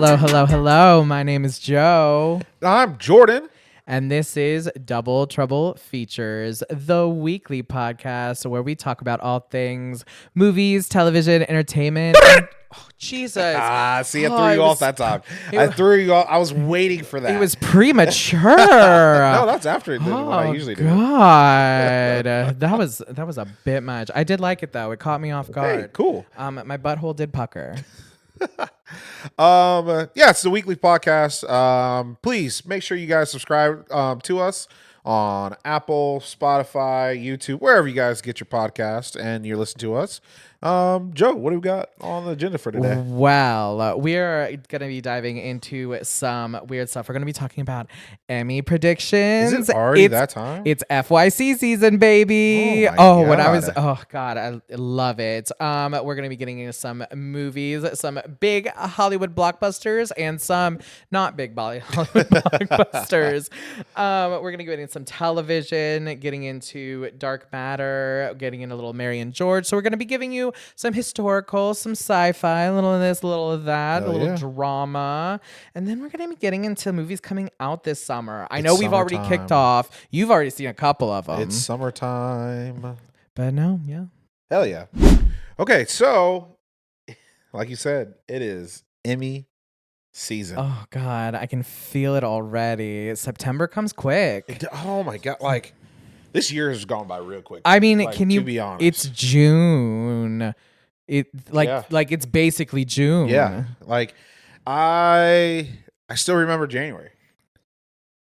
Hello, hello, hello. My name is Joe. I'm Jordan. And this is Double Trouble Features, the weekly podcast where we talk about all things movies, television, entertainment. Jesus. I threw you off that time. I threw you off. I was waiting for that. It was premature. No, that's after what I usually do. God. that was a bit much. I did like it, though. It caught me off guard. Hey, cool. My butthole did pucker. It's the weekly podcast. Please make sure you guys subscribe to us on Apple, Spotify, YouTube, wherever you guys get your podcast and you listen to us. Joe, what do we got on the agenda for today? Well, we are going to be diving into some weird stuff. We're going to be talking about Emmy Predictions. Is it already that time? It's FYC season, baby. Oh, when I was, God, I love it. We're going to be getting into some movies, some big Hollywood blockbusters and some not big Hollywood blockbusters. We're going to get into some television, getting into dark matter, getting into a little Mary and George. So we're going to be giving you some historical, some sci-fi, a little of this, a little of that, a little drama. And then we're going to be getting into movies coming out this summer. I know we've already kicked off. You've already seen a couple of them. It's summertime. But no, yeah. Hell yeah. Okay, so like you said, it is Emmy season. Oh, God. I can feel it already. September comes quick. Oh, my God. Like, this year has gone by real quick. I mean, like, to be honest? It's June. It's basically June. Yeah. Like, I still remember January.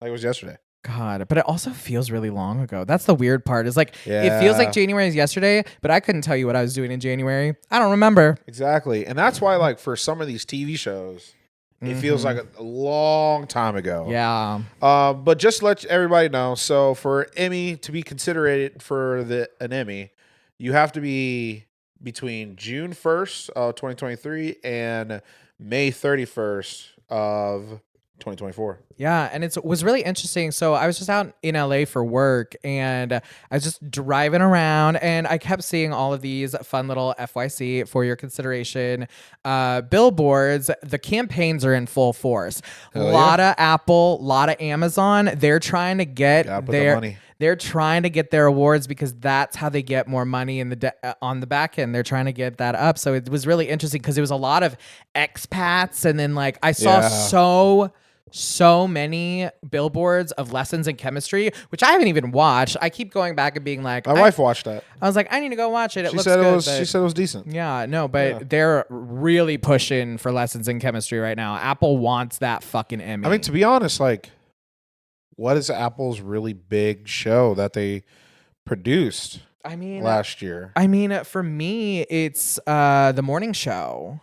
Like it was yesterday. God, but it also feels really long ago. That's the weird part. Is like It feels like January is yesterday, but I couldn't tell you what I was doing in January. I don't remember. Exactly. And that's why, like, for some of these TV shows, it feels like a long time ago. Yeah. But just to let everybody know, so for Emmy to be considered for an Emmy, you have to be between June 1st of 2023 and May 31st of 2024. Yeah, and it was really interesting. So I was just out in LA for work, and I was just driving around, and I kept seeing all of these fun little FYC for your consideration billboards. The campaigns are in full force. A lot of Apple, a lot of Amazon. They're trying to get their money. They're trying to get their awards because that's how they get more money in on the back end. They're trying to get that up. So it was really interesting because it was a lot of expats, and then like I saw so many billboards of lessons in chemistry, which I haven't even watched. I keep going back and being like, my wife watched that. I was like, I need to go watch it. It looks good. She said it was decent. Yeah, no, but they're really pushing for lessons in chemistry right now. Apple wants that fucking Emmy. I mean, to be honest, like, what is Apple's really big show that they produced last year? I mean, for me, it's the morning show.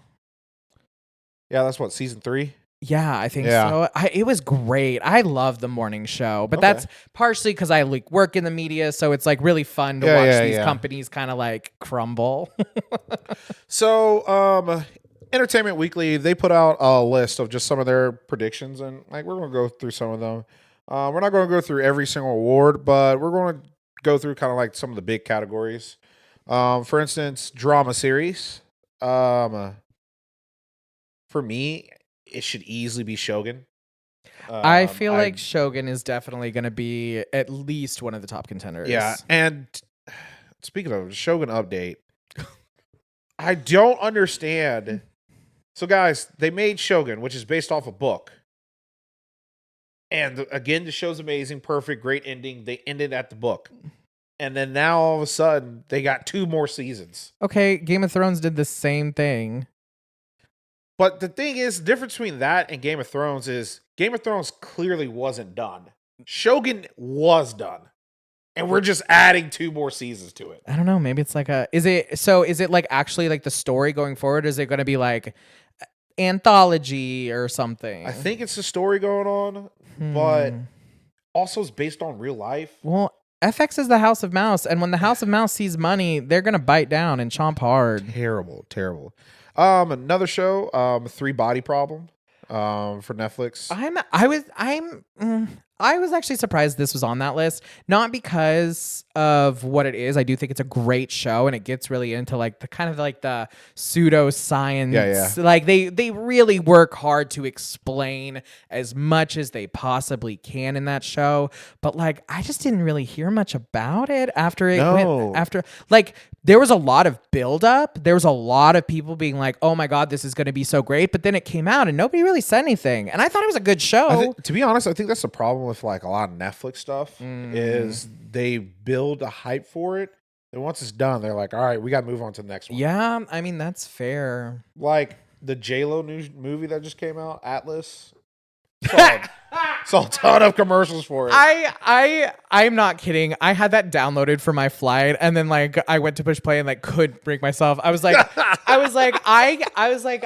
Yeah, that's what, season 3? Yeah, I think so. It was great. I love the morning show, but that's partially because I like work in the media, so it's like really fun to watch these companies kind of like crumble. So, Entertainment Weekly, they put out a list of just some of their predictions, and like we're gonna go through some of them. We're not going to go through every single award, but we're going to go through kind of like some of the big categories. For instance, drama series. For me, it should easily be Shogun. I feel like Shogun is definitely going to be at least one of the top contenders. Yeah, and speaking of Shogun update, I don't understand. So guys, they made Shogun, which is based off a book. And again, the show's amazing, perfect, great ending. They ended at the book. And then now all of a sudden, they got 2 more seasons. Okay, Game of Thrones did the same thing. But the thing is, the difference between that and Game of Thrones is Game of Thrones clearly wasn't done. Shogun was done. And we're just adding 2 more seasons to it. I don't know. Maybe it's like is it like actually like the story going forward? Is it going to be like anthology or something? I think it's the story going on, but also it's based on real life. Well, FX is the House of Mouse, and when the House of Mouse sees money, they're gonna bite down and chomp hard. Terrible. Another show, 3 Body Problem, for Netflix. I was actually surprised this was on that list, not because of what it is. I do think it's a great show, and it gets really into like the kind of like the pseudoscience. Yeah. Like they really work hard to explain as much as they possibly can in that show. But like, I just didn't really hear much about it after it No. went after like. There was a lot of buildup. There was a lot of people being like, "Oh my god, this is going to be so great," but then it came out and nobody really said anything. And I thought it was a good show. To be honest, I think that's the problem with like a lot of Netflix stuff is they build a hype for it, and once it's done, they're like, "All right, we got to move on to the next one." Yeah, I mean that's fair. Like the J-Lo new movie that just came out, Atlas. Saw a ton of commercials for it. I'm not kidding. I had that downloaded for my flight, and then like I went to push play and like couldn't bring myself. I was like,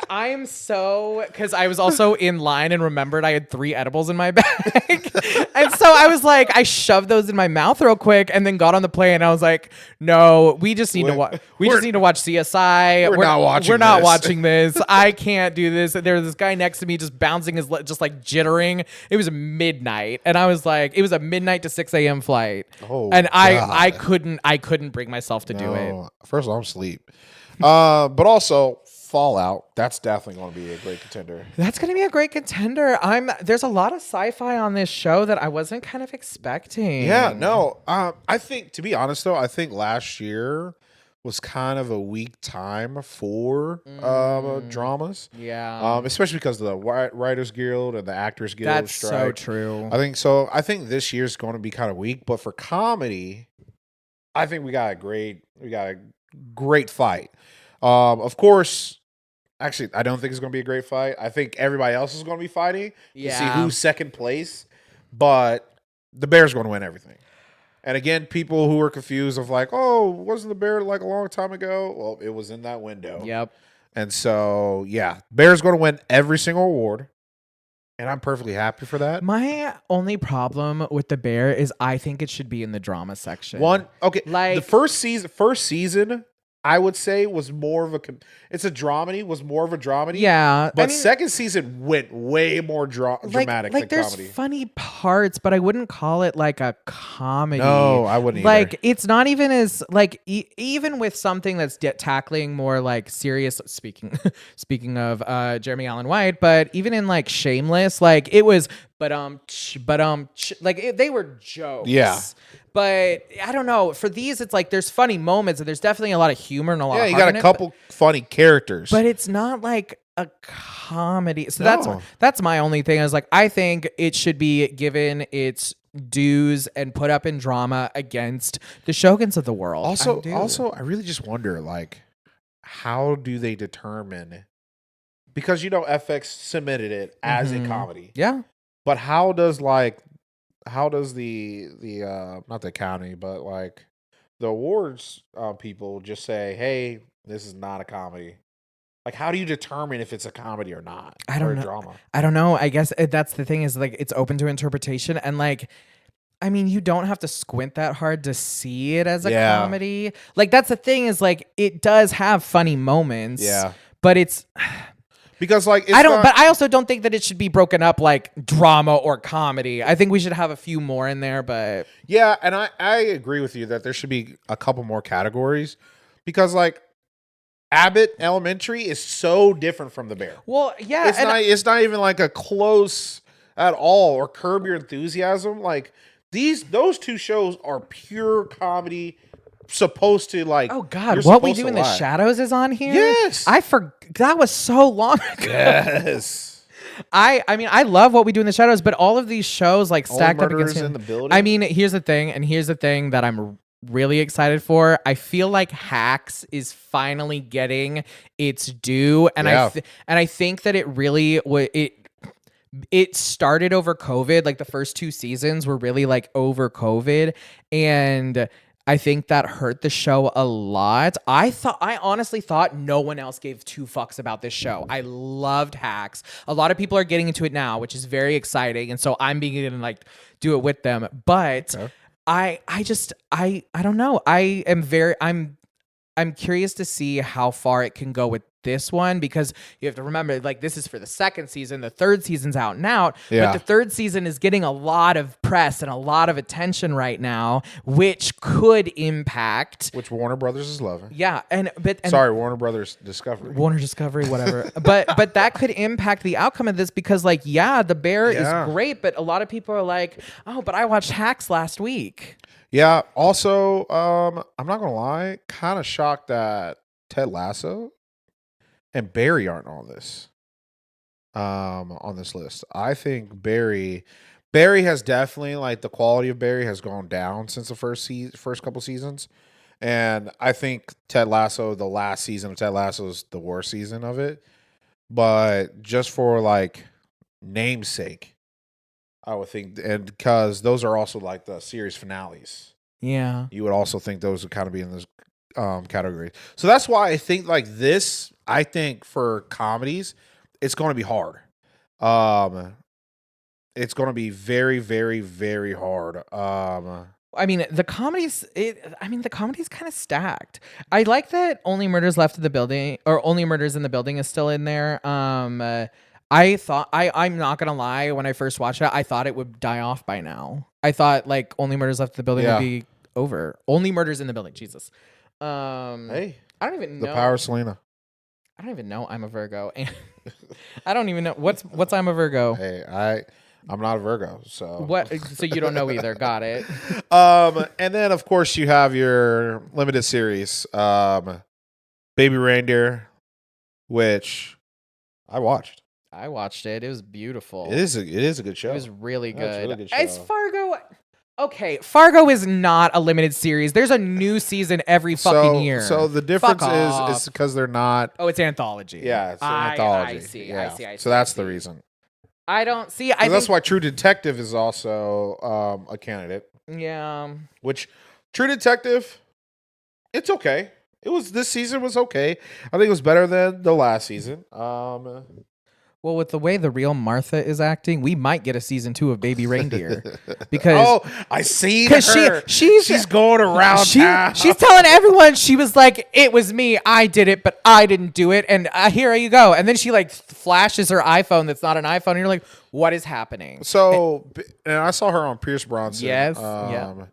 I'm so, because I was also in line and remembered I had 3 edibles in my bag, and so I was like, I shoved those in my mouth real quick, and then got on the plane. And I was like, no, we just need to watch. We just need to watch CSI. We're not watching. We're not this. watching this. I can't do this. There was this guy next to me just bouncing his just like jittering. It was midnight, and I was like, it was a midnight to 6 a.m. flight, and I couldn't bring myself to do it. First of all, I'm asleep. But also Fallout. That's definitely going to be a great contender. That's going to be a great contender. There's a lot of sci-fi on this show that I wasn't kind of expecting. Yeah, no. I think, to be honest though, I think last year was kind of a weak time for dramas. Yeah. Especially because of the Writers Guild and the Actors Guild That's strike. so true. I think so. I think this year's going to be kind of weak, but for comedy, I think we got a great fight. Of course, actually, I don't think it's going to be a great fight. I think everybody else is going to be fighting to see who's second place, but the Bears are going to win everything. And again, people who are confused of like, oh, wasn't the Bear like a long time ago? Well, it was in that window. Yep. And so, yeah, Bears going to win every single award. And I'm perfectly happy for that. My only problem with the Bear is I think it should be in the drama section. The first season, I would say was more of a it's a dramedy, was more of a dramedy. Yeah. But second season went way more dramatic than there's comedy. Funny parts, but I wouldn't call it like a comedy. No, I wouldn't either. Like it's not even as like even with something that's tackling more like serious speaking of Jeremy Allen White, but even in like Shameless, like it was they were jokes. Yeah. But I don't know. For these, it's like there's funny moments and there's definitely a lot of humor and a lot of you got a couple funny characters. But it's not like a comedy. So that's my only thing. I was like, I think it should be given its dues and put up in drama against the Shoguns of the world. Also, I really just wonder, like, how do they determine? Because FX submitted it as a comedy. Yeah. But how does the not the academy, but like the awards people just say, hey, this is not a comedy? Like, how do you determine if it's a comedy or not? I don't know. Drama? I don't know. I guess that's the thing is like it's open to interpretation, and like, I mean, you don't have to squint that hard to see it as a comedy. Like that's the thing is like it does have funny moments. Yeah. But it's because like but I also don't think that it should be broken up like drama or comedy. I think we should have a few more in there, but yeah, and I agree with you that there should be a couple more categories because like Abbott Elementary is so different from The Bear. Well, yeah, it's not even like a close at all. Or Curb Your Enthusiasm, like those two shows are pure comedy. Supposed to like, oh god, What We Do in the Shadows is on here. Yes, I forgot that was so long ago. Yes, I mean I love What We Do in the Shadows, but all of these shows like stacked up against in the building. I mean, here's the thing that I'm really excited for. I feel like Hacks is finally getting its due, and I think that it really it started over COVID. Like the first 2 seasons were really like over COVID, and I think that hurt the show a lot. I honestly thought no one else gave 2 fucks about this show. I loved Hacks. A lot of people are getting into it now, which is very exciting. And so I'm beginning to like do it with them. But I don't know. I'm curious to see how far it can go with this one, because you have to remember, like, this is for the second season. The third season's out and out, but Yeah. the third season is getting a lot of press and a lot of attention right now, which could impact. Which Warner Brothers is loving. Yeah, and Sorry, Warner Brothers Discovery. Warner Discovery, whatever. but that could impact the outcome of this, because, like, yeah, The Bear is great, but a lot of people are like, oh, but I watched Hacks last week. Yeah. Also, I'm not gonna lie, kind of shocked that Ted Lasso and Barry aren't on this. On this list, I think Barry has definitely, like, the quality of Barry has gone down since the first couple seasons, and I think Ted Lasso, the last season of Ted Lasso, is the worst season of it. But just for, like, namesake, I would think, and because those are also, like, the series finales. Yeah. You would also think those would kind of be in this category. So that's why I think, like, this, I think for comedies, it's going to be hard. It's going to be very, very, very hard. I mean, the comedy's kind of stacked. I like that Only Murders Left in the Building, or Only Murders in the Building, is still in there. I thought, I'm not gonna lie, when I first watched it, I thought it would die off by now. I thought, like, Only Murders Left in the Building would be over. Only Murders in the Building, Jesus. Hey, I don't even know. The Power of Selena. I don't even know I'm a Virgo. And I don't even know what's I'm a Virgo. Hey, I'm not a Virgo, so what? So you don't know either. Got it. And then, of course, you have your limited series, Baby Reindeer, which I watched. I watched it. It was beautiful. It is a good show. It was really good. It's a really good show. Is Fargo? Okay, Fargo is not a limited series. There's a new season every fucking year. So the difference Fuck is because they're not. Oh, it's anthology. Yeah, it's an anthology. I see. Yeah. I see. So that's the reason. I don't see. That's why True Detective is also a candidate. Yeah. Which True Detective, it's okay. This season was okay. I think it was better than the last season. Well, with the way the real Martha is acting, we might get a season 2 of Baby Reindeer. Because I see her. She's going around town. She's telling everyone, she was like, it was me, I did it, but I didn't do it, and here you go. And then she, like, flashes her iPhone that's not an iPhone, and you're like, what is happening? So, and I saw her on Pierce Bronson. Yes. Yeah.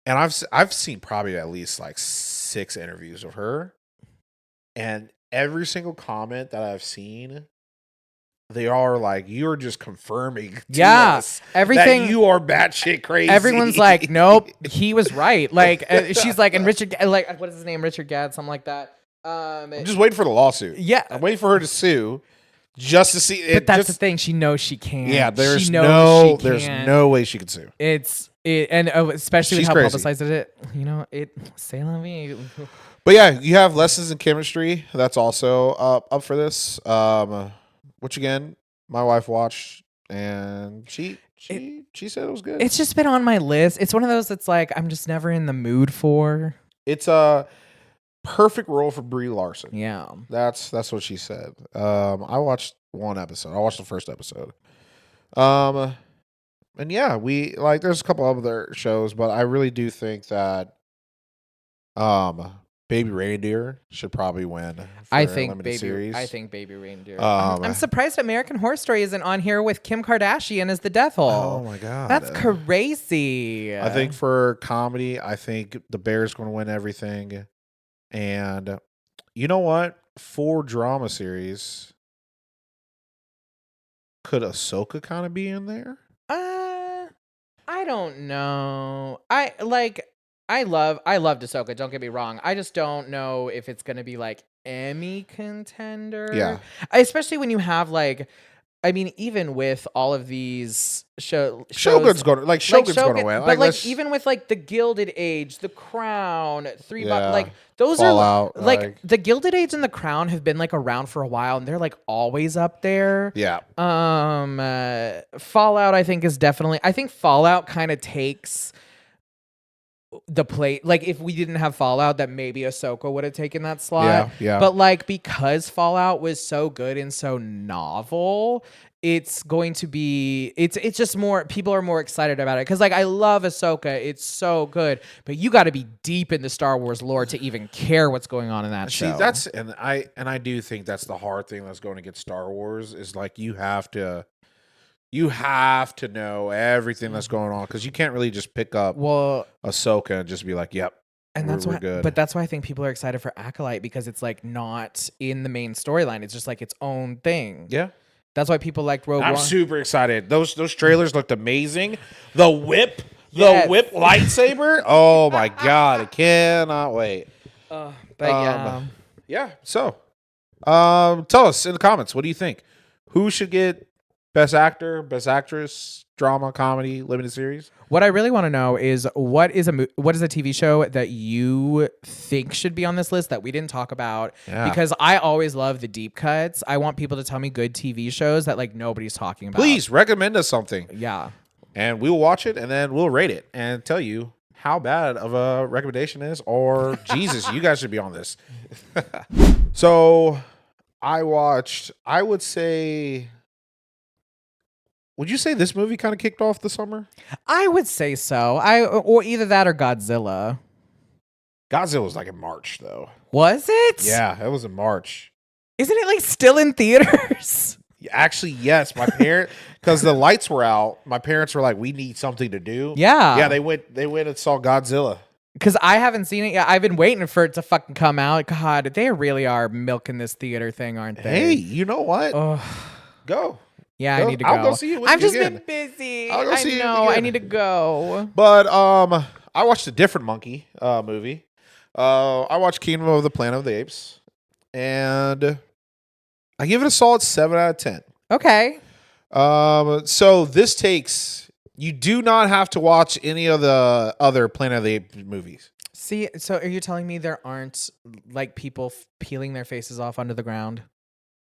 And I've seen probably at least like 6 interviews of her, and every single comment that I've seen, they are like, you're just confirming to us everything that you are batshit crazy. Everyone's like, nope, he was right. Like, she's like, and Richard, like, what is his name? Richard Gadd, something like that. I'm just waiting for the lawsuit. Yeah. I'm waiting for her to sue just to see. But that's the thing. She knows she can't. Yeah, there's no way she could sue. And especially She's with how crazy. publicized it, c'est la vie. But yeah, you have Lessons in Chemistry. That's also up for this. Which again, my wife watched, and she said it was good. It's just been on my list. It's one of those that's like, I'm just never in the mood for. It's a perfect role for Brie Larson. Yeah, that's what she said. I watched one episode. I watched the first episode. And yeah, there's a couple other shows, but I really do think that Baby Reindeer should probably win. I think Baby Reindeer. I'm surprised American Horror Story isn't on here with Kim Kardashian as the Death Hole. Oh my god, that's crazy. I think for comedy, I think The Bear's going to win everything, and you know what? For drama series, could Ahsoka kind of be in there? I don't know. I loved Ahsoka, don't get me wrong. I just don't know if it's going to be like Emmy contender. Yeah. Especially when you have even with all of these shows. Shogun's going to win. But even with like The Gilded Age, The Crown, those Fallout, are like The Gilded Age and The Crown have been like around for a while, and they're like always up there. Yeah. Fallout, I think Fallout kind of takes the plate. Like if we didn't have Fallout, that maybe Ahsoka would have taken that slot. Yeah, yeah. But like because Fallout was so good and so novel, it's going to be it's just more people are more excited about it because like I love Ahsoka, it's so good, but you got to be deep in the Star Wars lore to even care what's going on in that See, show. that's and I do think that's the hard thing that's going against Star Wars is like you have to know everything that's going on because you can't really just pick up well, Ahsoka and just be like, "Yep, and we're good." but that's why I think people are excited for Acolyte because it's like not in the main storyline. It's just like its own thing. Yeah, That's why people liked Rogue I'm One. super excited. Those trailers looked amazing. The whip, Yes. the whip lightsaber. Oh my god, I cannot wait. But yeah. Yeah. So, tell us in the comments, what do you think? Who should get best actor, best actress, drama, comedy, limited series? What I really want to know is what is a TV show that you think should be on this list that we didn't talk about? Yeah. Because I always love the deep cuts. I want people to tell me good TV shows that like nobody's talking about. Please recommend us something. Yeah. And we'll watch it and then we'll rate it and tell you how bad of a recommendation is or Jesus, you guys should be on this. So I would say, would you say this movie kind of kicked off the summer? I would say so. Or either that or Godzilla. Godzilla was like in March though. Was it? Yeah, it was in March. Isn't it like still in theaters? Actually, yes. My parent, because the lights were out, my parents were like, "We need something to do." Yeah. Yeah, they went and saw Godzilla. Because I haven't seen it yet. I've been waiting for it to fucking come out. God, they really are milking this theater thing, aren't they? Hey, you know what? Oh, Go. yeah, I need to go. I'll go see it with I've you just again. been busy. I'll go see it I again. need to go. But I watched a different monkey movie. I watched Kingdom of the Planet of the Apes, and I give it a solid 7 out of 10. Okay. So this takes, you do not have to watch any of the other Planet of the Apes movies. See, so are you telling me there aren't like people peeling their faces off under the ground?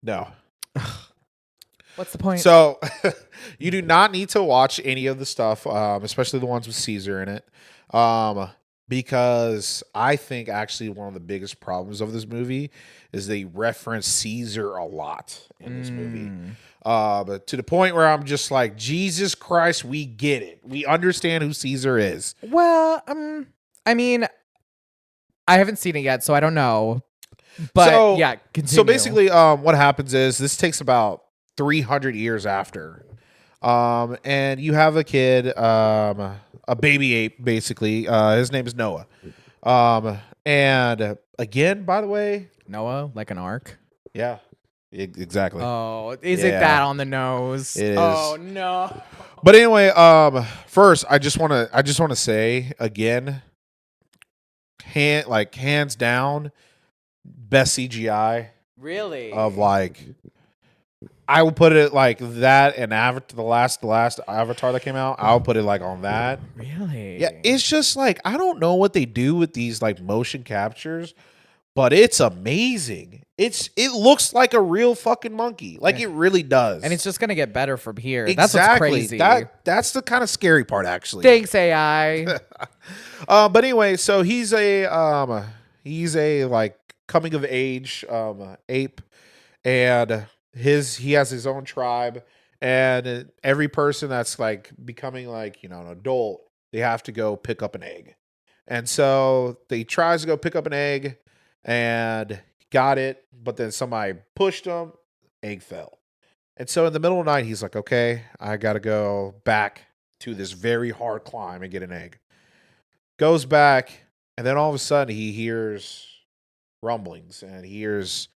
No. What's the point? So you do not need to watch any of the stuff, especially the ones with Caesar in it. Because I think actually one of the biggest problems of this movie is they reference Caesar a lot in this movie. But to the point where I'm just like, Jesus Christ, we get it. We understand who Caesar is. Well, I mean, I haven't seen it yet, so I don't know. But So- yeah, continue. So basically, what happens is this takes about 300 years after. And you have a kid, a baby ape, basically. His name is Noah. And again, by the way, Noah, like an ark. yeah, exactly. Oh, is it Yeah. that on the nose? It is. Oh no. But anyway, first I just want to say again, hands down, best CGI Really? of like, I will put it like that and Avatar, the last Avatar that came out. I'll put it like on that. Really? Yeah, it's just like I don't know what they do with these like motion captures, but it's amazing. It looks like a real fucking monkey, like it really does, And it's just gonna get better from here. exactly That's what's crazy. That's the kind of scary part, actually. Thanks, AI. But anyway, so he's a like coming of age ape, and he has his own tribe, and every person that's like becoming like an adult, they have to go pick up an egg, and so he tries to go pick up an egg, and got it, but then somebody pushed him, egg fell, and so in the middle of the night, he's like, okay, I gotta go back to this very hard climb and get an egg. Goes back, and then all of a sudden he hears rumblings and he hears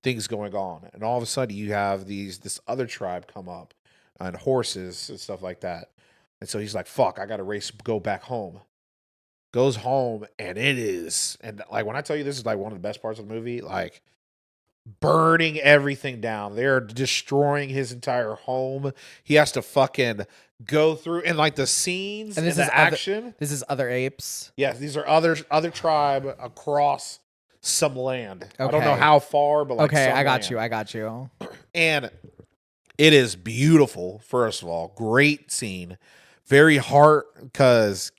things going on, and all of a sudden you have this other tribe come up and horses and stuff like that, and so he's like, fuck, I gotta go back home. Goes home, and like when I tell you this is like one of the best parts of the movie, like burning everything down. They're destroying his entire home. He has to fucking go through, and like the scenes and the action. This is other apes. Yes, these are other tribe across some land. I don't know Okay. how far, but like Okay, some I got land. you. I got you. And it is beautiful. First of all, great scene, very heart, because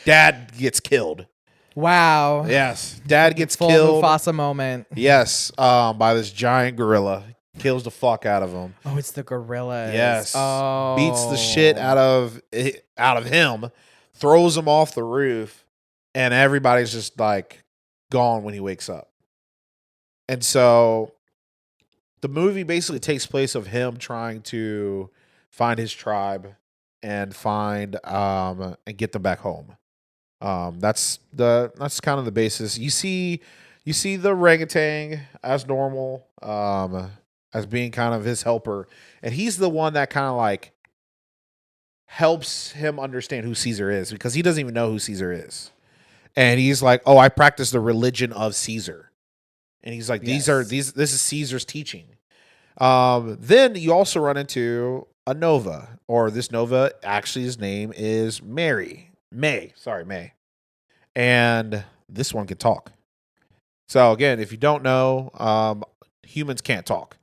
Dad gets killed. Wow. Yes, Dad gets Full killed. Mufasa moment. Yes, by this giant gorilla. Kills the fuck out of him. Oh, it's the gorillas. Yes, Oh, beats the shit out of him, throws him off the roof, and everybody's just like gone when he wakes up. And so the movie basically takes place of him trying to find his tribe and find and get them back home. That's kind of the basis. You see the orangutan as normal, as being kind of his helper, and he's the one that kind of like helps him understand who Caesar is, because he doesn't even know who Caesar is. And he's like, "Oh, I practice the religion of Caesar." And he's like, this is Caesar's teaching. Then you also run into a Nova, or this Nova, actually his name is May. And this one can talk. So again, if you don't know, humans can't talk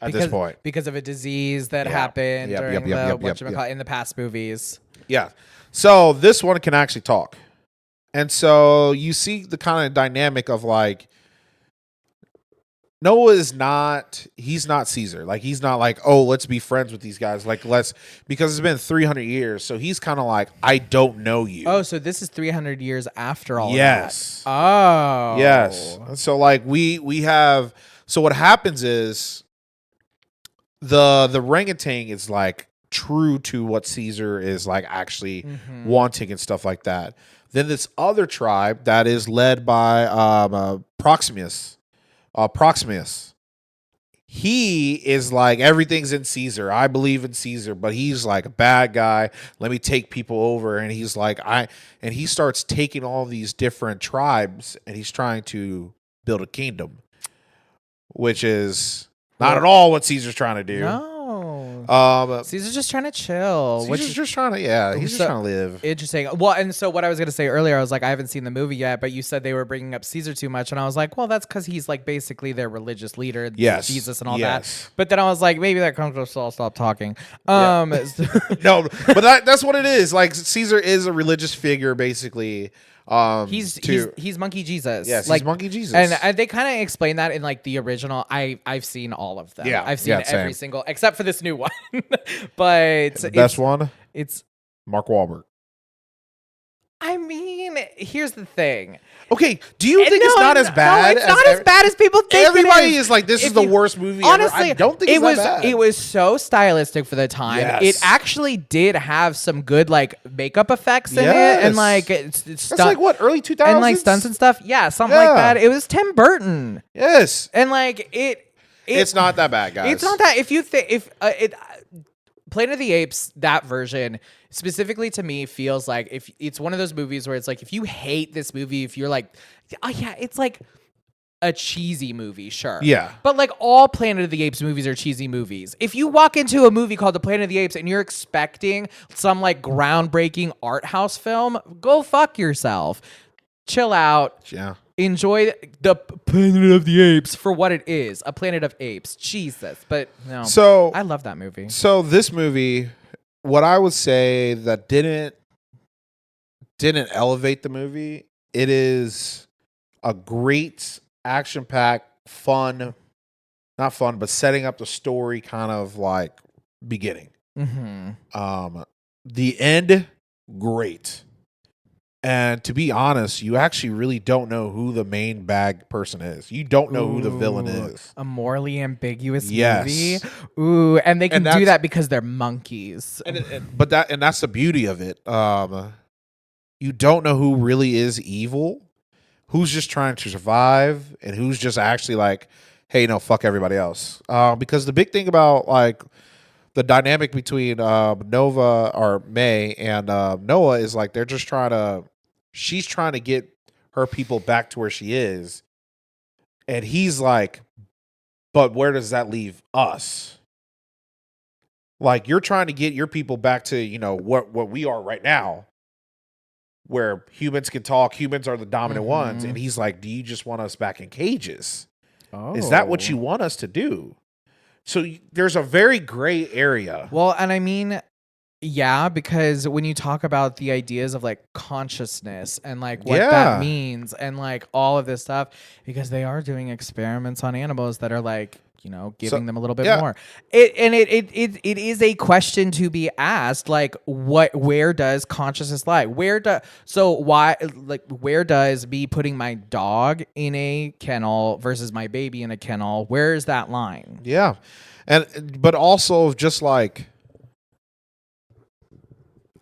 at this point. Because of a disease that happened during in the past movies. Yeah. So this one can actually talk. And so you see the kind of dynamic of like, Noah he's not Caesar. Like, he's not like, oh, let's be friends with these guys. Like, because it's been 300 years. So he's kind of like, I don't know you. Oh, so this is 300 years after all yes. of that. Oh. Yes. So like we have, so what happens is the orangutan is like true to what Caesar is like actually wanting and stuff like that. Then this other tribe that is led by Proximus. He is like, everything's in Caesar. I believe in Caesar, but he's like a bad guy. Let me take people over. And he's like, and he starts taking all these different tribes and he's trying to build a kingdom, which is not at all what Caesar's trying to do. No. Caesar's just trying to chill. He's just trying to live. Interesting. Well, and so what I was going to say earlier, I was like, I haven't seen the movie yet, but you said they were bringing up Caesar too much. And I was like, well, that's because he's like basically their religious leader, Jesus and all that. But then I was like, maybe that comes with I'll stop talking. No, but that's what it is. Like, Caesar is a religious figure, basically. He's Monkey Jesus. Yes, like, he's Monkey Jesus. And they kind of explain that in like the original. I've seen all of them. Yeah, I've seen every single, except for this new one. But the best one, it's Mark Wahlberg. I mean, here's the thing. Okay, do you think it's not as bad? No, it's not as bad as people think. Everybody is like, this is the worst movie honestly, ever. I don't think it's that bad. It was so stylistic for the time. Yes. It actually did have some good like makeup effects in it, and like it's like what, early 2000s, and like stunts and stuff. Yeah, something like that. It was Tim Burton. Yes, and like it's not that bad, guys. It's not that. If you think Planet of the Apes, that version specifically to me feels like, if it's one of those movies where it's like, if you hate this movie, if you're like, oh yeah, it's like a cheesy movie, sure. Yeah. But like all Planet of the Apes movies are cheesy movies. If you walk into a movie called The Planet of the Apes and you're expecting some like groundbreaking art house film, go fuck yourself. Chill out. Yeah. Enjoy the Planet of the Apes for what it is, a Planet of Apes. Jesus. But no. So I love that movie. So this movie, what I would say that didn't elevate the movie, it is a great action-packed, not fun, but setting up the story kind of like beginning. The end, great. And to be honest, you actually really don't know who the main bad person is. You don't know who the villain is. A morally ambiguous movie. Ooh, and they can do that because they're monkeys. But that's the beauty of it. You don't know who really is evil, who's just trying to survive, and who's just actually like, hey, no, fuck everybody else. Because the big thing about like the dynamic between Nova or May and Noah is like, they're just she's trying to get her people back to where she is. And he's like, but where does that leave us? Like, you're trying to get your people back to, you know, what we are right now, where humans can talk, humans are the dominant ones. And he's like, do you just want us back in cages? Oh. Is that what you want us to do? So there's a very gray area. Well, and I mean, Yeah, because when you talk about the ideas of like consciousness and like what that Yeah. means and like all of this stuff, because they are doing experiments on animals that are like, So giving them a little bit yeah. more. It is a question to be asked, like where does consciousness lie? Where does me putting my dog in a kennel versus my baby in a kennel, where is that line? Yeah. But also just like,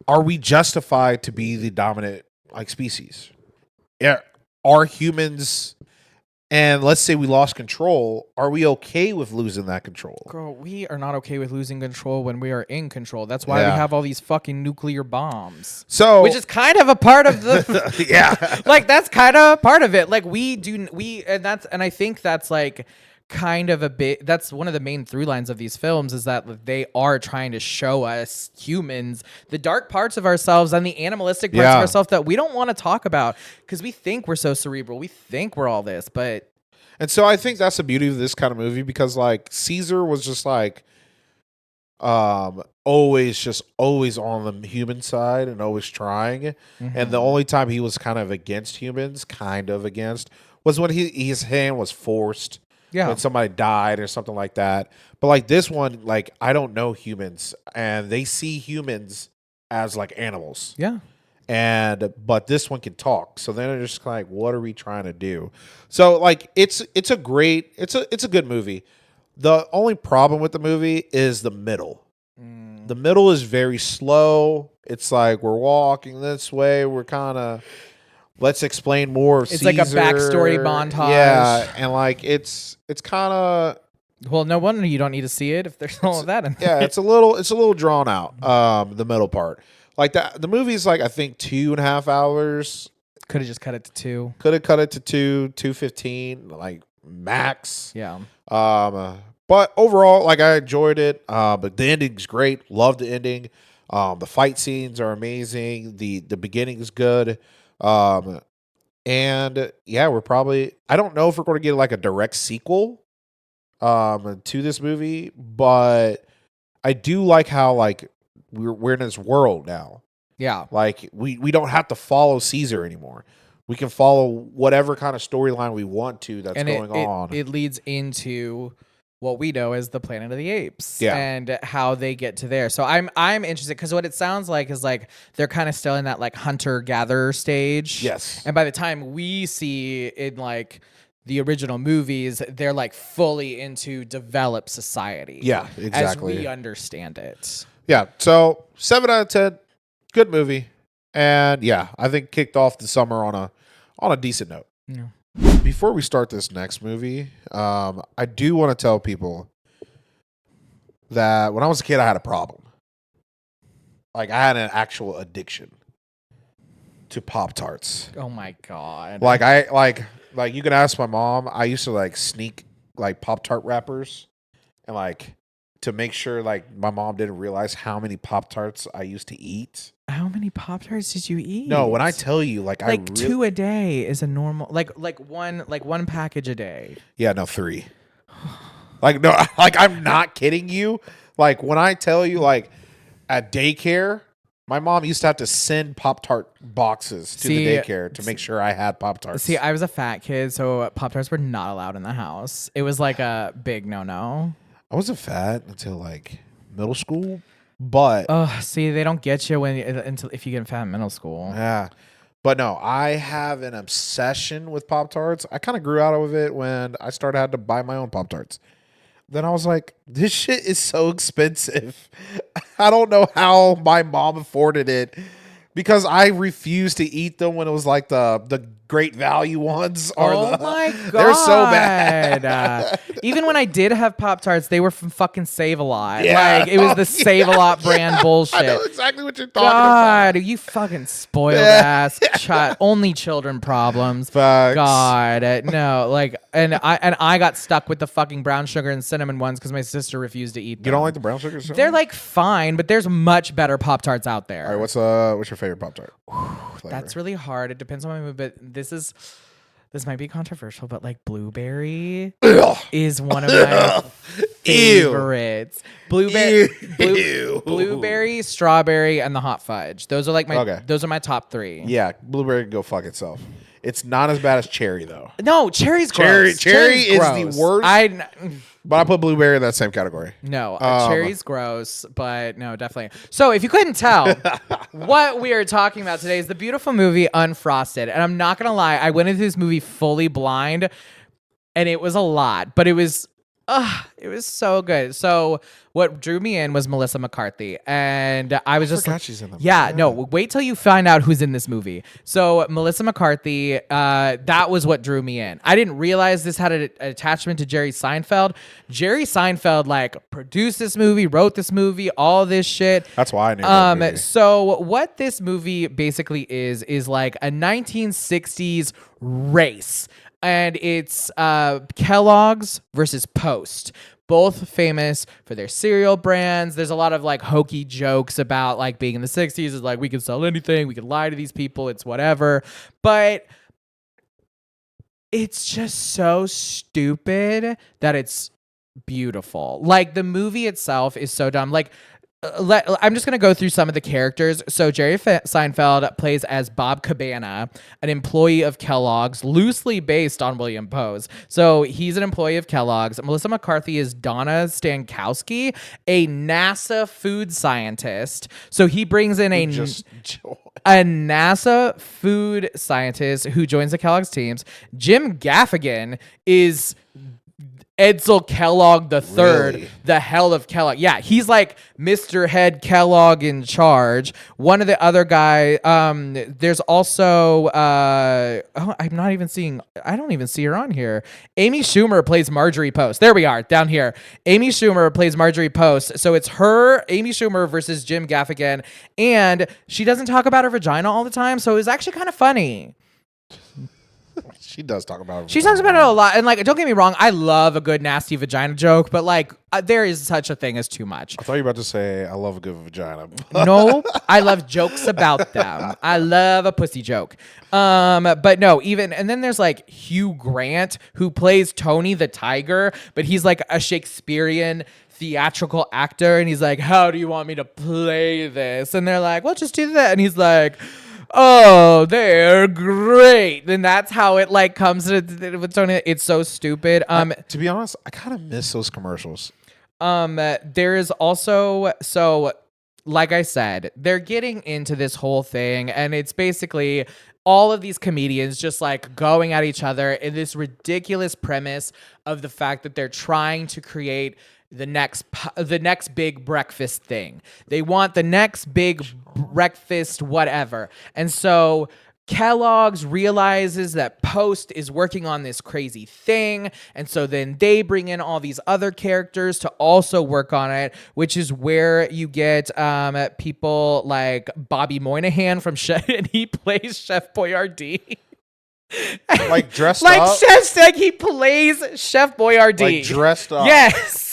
are we justified to be the dominant like species? Yeah. Are humans, and let's say we lost control, are we okay with losing that control? Girl, we are not okay with losing control when we are in control. That's why we Yeah. have all these fucking nuclear bombs. So Which is kind of a part of the yeah. like that's kind of part of it. Like and I think that's like kind of a bit that's one of the main through lines of these films is that they are trying to show us humans the dark parts of ourselves and the animalistic parts of Yeah. ourselves that we don't want to talk about because we think we're so cerebral. We think we're all this, but And so I think that's the beauty of this kind of movie, because like Caesar was just like always on the human side and always trying. And the only time he was kind of against humans, was when his hand was forced yeah. when somebody died or something like that. But like this one, like I don't know humans and they see humans as like animals. Yeah. But this one can talk, so then they're just like, what are we trying to do? So like it's a good movie. The only problem with the movie is the middle. The middle is very slow. It's like we're walking this way, we're kind of, let's explain more of It's Caesar. like a backstory montage. Yeah, and like it's kind of, Well, no wonder you don't need to see it if there's all of that in there. yeah, it's a little drawn out. The middle part, like the movie's like I think 2.5 hours. Could have just cut it to 2. Could have cut it to 2:15, like max. Yeah. But overall, like I enjoyed it. But the ending's great. Love the ending. The fight scenes are amazing. The beginning is good. And yeah, I don't know if we're going to get like a direct sequel to this movie, but I do like how like we're in this world now. Yeah. Like we don't have to follow Caesar anymore. We can follow whatever kind of storyline we want to that's going on. It leads into what we know as the Planet of the Apes, Yeah. and how they get to there. So I'm interested because what it sounds like is like they're kind of still in that like hunter gatherer stage. Yes. And by the time we see in like the original movies, they're like fully into developed society. Yeah, exactly. As we understand it. Yeah. So 7 out of 10, good movie, and yeah, I think kicked off the summer on a decent note. Yeah. Before we start this next movie, I do want to tell people that when I was a kid, I had a problem. Like I had an actual addiction to Pop-Tarts. Oh my God. Like you can ask my mom. I used to like sneak like Pop-Tart wrappers, and like to make sure like my mom didn't realize how many Pop-Tarts I used to eat. How many Pop-Tarts did you eat? No, when I tell you, like I 2 a day is a normal like one package a day. Yeah, no, 3. Like no, like I'm not kidding you. Like when I tell you, like at daycare, my mom used to have to send Pop-Tart boxes to the daycare to make sure I had Pop-Tarts. See, I was a fat kid, so Pop-Tarts were not allowed in the house. It was like a big no-no. I wasn't fat until like middle school, but see, they don't get you until if you get fat in middle school. yeah. But no, I have an obsession with Pop-Tarts. I kind of grew out of it when I started having to buy my own Pop-Tarts. Then I was like, this shit is so expensive. I don't know how my mom afforded it, because I refused to eat them when it was like the great value ones. Oh my God. They're so bad. Even when I did have Pop-Tarts, they were from fucking Save-A-Lot. Yeah. Like, it was the Save-A-Lot brand bullshit. I know exactly what you're talking about. God, you fucking spoiled ass child. Only children problems. Facts. God, no. Like, and I got stuck with the fucking brown sugar and cinnamon ones because my sister refused to eat them. You don't like the brown sugar? They're like fine, but there's much better Pop-Tarts out there. All right, what's your favorite Pop-Tart? That's really hard. It depends on my mood, but this might be controversial, but like blueberry is one of my favorites. Ew. Blueberry, strawberry, and the hot fudge. Those are like my Okay. those are my top 3. Yeah, blueberry can go fuck itself. It's not as bad as cherry though. No, cherry's gross. Cherry is gross. the worst. But I put blueberry in that same category. No, cherry's gross, but no, definitely. So if you couldn't tell, what we are talking about today is the beautiful movie Unfrosted. And I'm not going to lie, I went into this movie fully blind, and it was a lot, but it was so good. So what drew me in was Melissa McCarthy, and I was just forgot like, she's in the movie. yeah, no, wait till you find out who's in this movie. So Melissa McCarthy, that was what drew me in. I didn't realize this had an attachment to Jerry Seinfeld. Jerry Seinfeld like produced this movie, wrote this movie, all this shit. That's why I knew that movie. So what this movie basically is like a 1960s race. And it's Kellogg's versus Post, both famous for their cereal brands. There's a lot of like hokey jokes about like being in the 60s. It's like we can sell anything, we can lie to these people, it's whatever. But it's just so stupid that it's beautiful. Like the movie itself is so dumb. Like I'm just going to go through some of the characters. So Jerry Seinfeld plays as Bob Cabana, an employee of Kellogg's, loosely based on William Poe's. So he's an employee of Kellogg's. Melissa McCarthy is Donna Stankowski, a NASA food scientist. So he brings in a NASA food scientist who joins the Kellogg's teams. Jim Gaffigan is Edsel Kellogg the Third, Really? the hell of Kellogg. Yeah, he's like Mr. Head Kellogg in charge. One of the other guy, there's also, I don't even see her on here. Amy Schumer plays Marjorie Post. There we are, down here. Amy Schumer plays Marjorie Post. So it's her, Amy Schumer versus Jim Gaffigan. And she doesn't talk about her vagina all the time, so it was actually kind of funny. She does talk about it. She talks about it a lot. And like, don't get me wrong, I love a good nasty vagina joke, but like, there is such a thing as too much. I thought you were about to say, I love a good vagina. No, I love jokes about them. I love a pussy joke. But no, and then there's like Hugh Grant, who plays Tony the Tiger, but he's like a Shakespearean theatrical actor. And he's like, how do you want me to play this? And they're like, well, just do that. And he's like, oh, they're great. Then that's how it like comes to with Tony. It's so stupid. To be honest, I kind of miss those commercials. There is also, so like I said, they're getting into this whole thing, and it's basically all of these comedians just like going at each other in this ridiculous premise of the fact that they're trying to create the next big breakfast thing. They want the next big breakfast whatever. And so Kellogg's realizes that Post is working on this crazy thing, and so then they bring in all these other characters to also work on it, which is where you get people like Bobby Moynihan from Chef, and he plays Chef Boyardee. Like dressed like up? Like he plays Chef Boyardee. Like dressed up? Yes.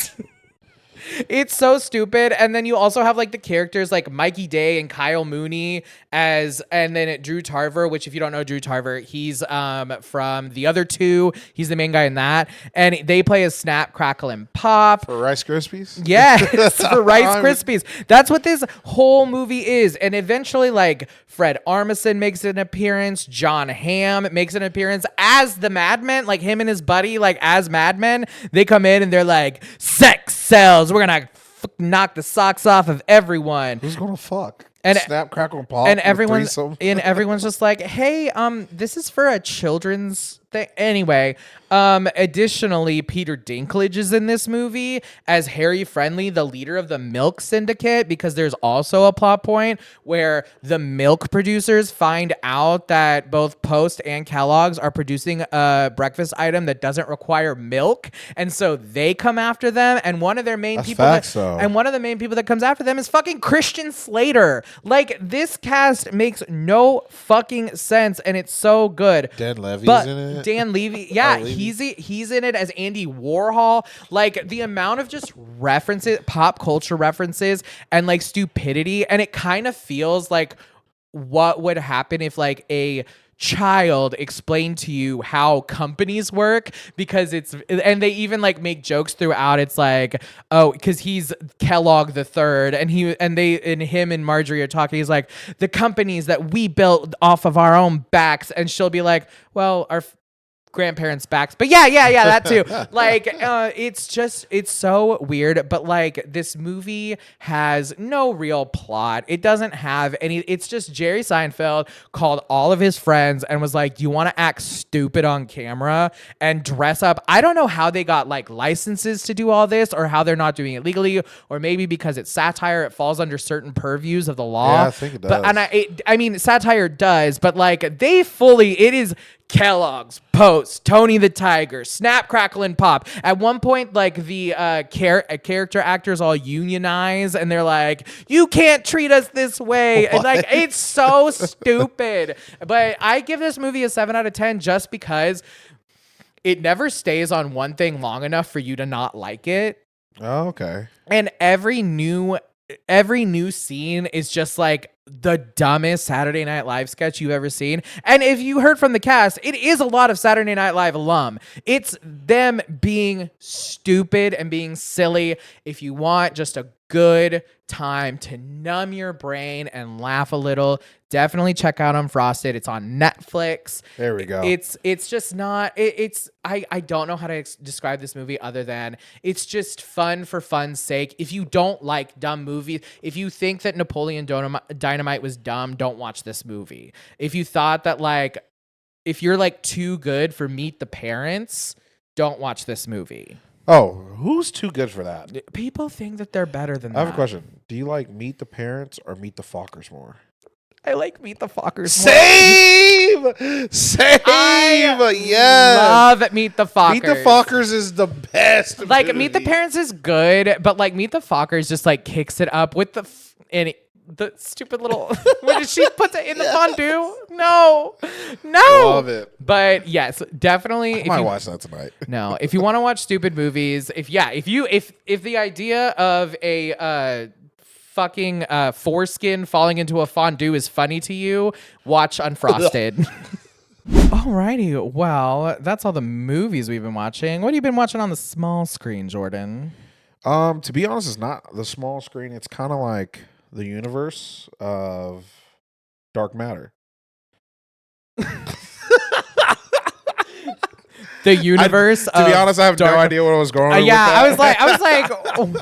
It's so stupid. And then you also have like the characters like Mikey Day and Kyle Mooney and then Drew Tarver, which if you don't know Drew Tarver, he's from the other two. He's the main guy in that. And they play as Snap, Crackle, and Pop. For Rice Krispies? Yes, for Rice Krispies. That's what this whole movie is. And eventually like Fred Armisen makes an appearance. John Hamm makes an appearance as the Madmen, like him and his buddy, like as Madmen. They come in and they're like, sex sells. We're going to knock the socks off of everyone. Who's going to fuck? And Snap, Crackle, and Pop? And everyone's just like, hey, this is for a children's thing. Anyway, additionally, Peter Dinklage is in this movie as Harry Friendly, the leader of the milk syndicate, because there's also a plot point where the milk producers find out that both Post and Kellogg's are producing a breakfast item that doesn't require milk, and so they come after them. And one of their main people, one of the main people that comes after them is fucking Christian Slater. Like, this cast makes no fucking sense, and it's so good. Dan Levy's in it. Dan Levy, yeah, he's in it as Andy Warhol. Like, the amount of just references, pop culture references, and like stupidity, and it kind of feels like what would happen if like a child explain to you how companies work, because and they even like make jokes throughout. It's like, oh, because he's Kellogg the third, and him and Marjorie are talking. He's like, the companies that we built off of our own backs, and she'll be like, well, our grandparents' backs, but yeah, that too. Like, it's so weird. But like, this movie has no real plot. It doesn't have any. It's just Jerry Seinfeld called all of his friends and was like, "Do you want to act stupid on camera and dress up?" I don't know how they got like licenses to do all this, or how they're not doing it legally, or maybe because it's satire, it falls under certain purviews of the law. Yeah, I think it does. But I mean, satire does, but like it is Kellogg's, Post, Tony the Tiger, Snap, Crackle, and Pop. At one point, like the character actors all unionize, and they're like, "You can't treat us this way." What? And like, it's so stupid. But I give this movie a 7 out of 10 just because it never stays on one thing long enough for you to not like it. Oh, okay. And every new scene is just like the dumbest Saturday Night Live sketch you've ever seen. And if you heard from the cast, it is a lot of Saturday Night Live alum. It's them being stupid and being silly. If you want just a good time to numb your brain and laugh a little, definitely check out Unfrosted. It's on Netflix. There we go. It's just not. I don't know how to describe this movie other than it's just fun for fun's sake. If you don't like dumb movies, if you think that Napoleon Dynamite was dumb, don't watch this movie. If you thought that like, if you're like too good for Meet the Parents, don't watch this movie. Oh, who's too good for that? People think that they're better than that. I have a question. Do you like Meet the Parents or Meet the Fockers more? I like Meet the Fockers. Save! Yes! Love Meet the Fockers. Meet the Fockers is the best. Like, movie. Meet the Parents is good, but like Meet the Fockers just like kicks it up with the stupid little when she puts it in the fondue. No. Love it. But yes, definitely. I might watch that tonight. No, if you want to watch stupid movies, if the idea of a fucking foreskin falling into a fondue is funny to you, watch Unfrosted. Alrighty, well, that's all the movies we've been watching. What have you been watching on the small screen, Jordan? To be honest, it's not the small screen. It's kind of like the universe of Dark Matter. The universe. To be honest, I have no idea what I was going. Yeah, with that. I was like, oh,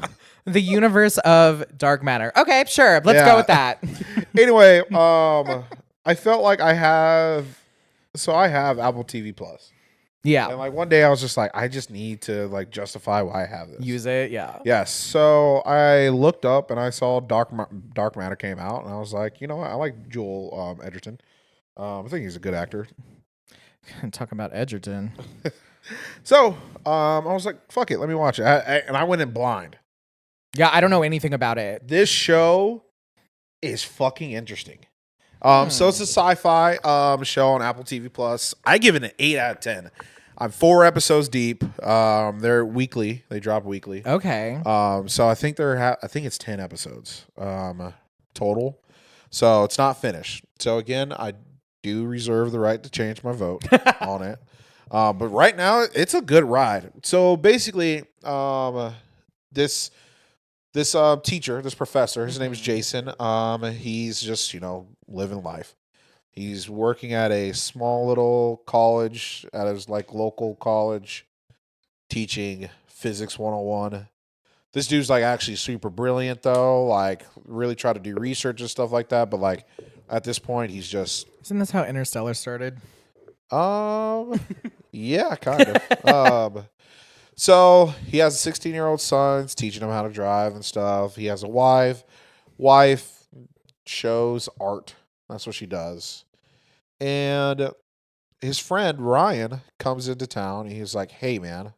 the universe of Dark Matter. Okay, sure, let's go with that. Anyway, I felt like I have Apple TV Plus. Yeah. And like one day I was just like, I just need to like justify why I have this. Use it, yeah. Yes. So I looked up and I saw Dark Matter came out, and I was like, you know what? I like Joel Edgerton. I think he's a good actor. Talk about Edgerton. So I was like, fuck it, let me watch it. And I went in blind. Yeah, I don't know anything about it. This show is fucking interesting. So it's a sci-fi show on Apple TV Plus. I give it an 8 out of 10. I'm 4 episodes deep. They're weekly. They drop weekly. Okay. So I think I think it's 10 episodes total. So it's not finished. So again, I do reserve the right to change my vote on it. But right now, it's a good ride. So basically, this teacher, this professor, his name is Jason. He's just, living life. He's working at a small little college, at his like local college, teaching physics 101. This dude's like actually super brilliant though, like really try to do research and stuff like that. But like at this point, he's just. Isn't this how Interstellar started? Yeah, kind of. So he has a 16-year-old son. He's teaching him how to drive and stuff. He has a wife. Wife shows art. That's what she does. And his friend Ryan comes into town. And he's like, "Hey, man,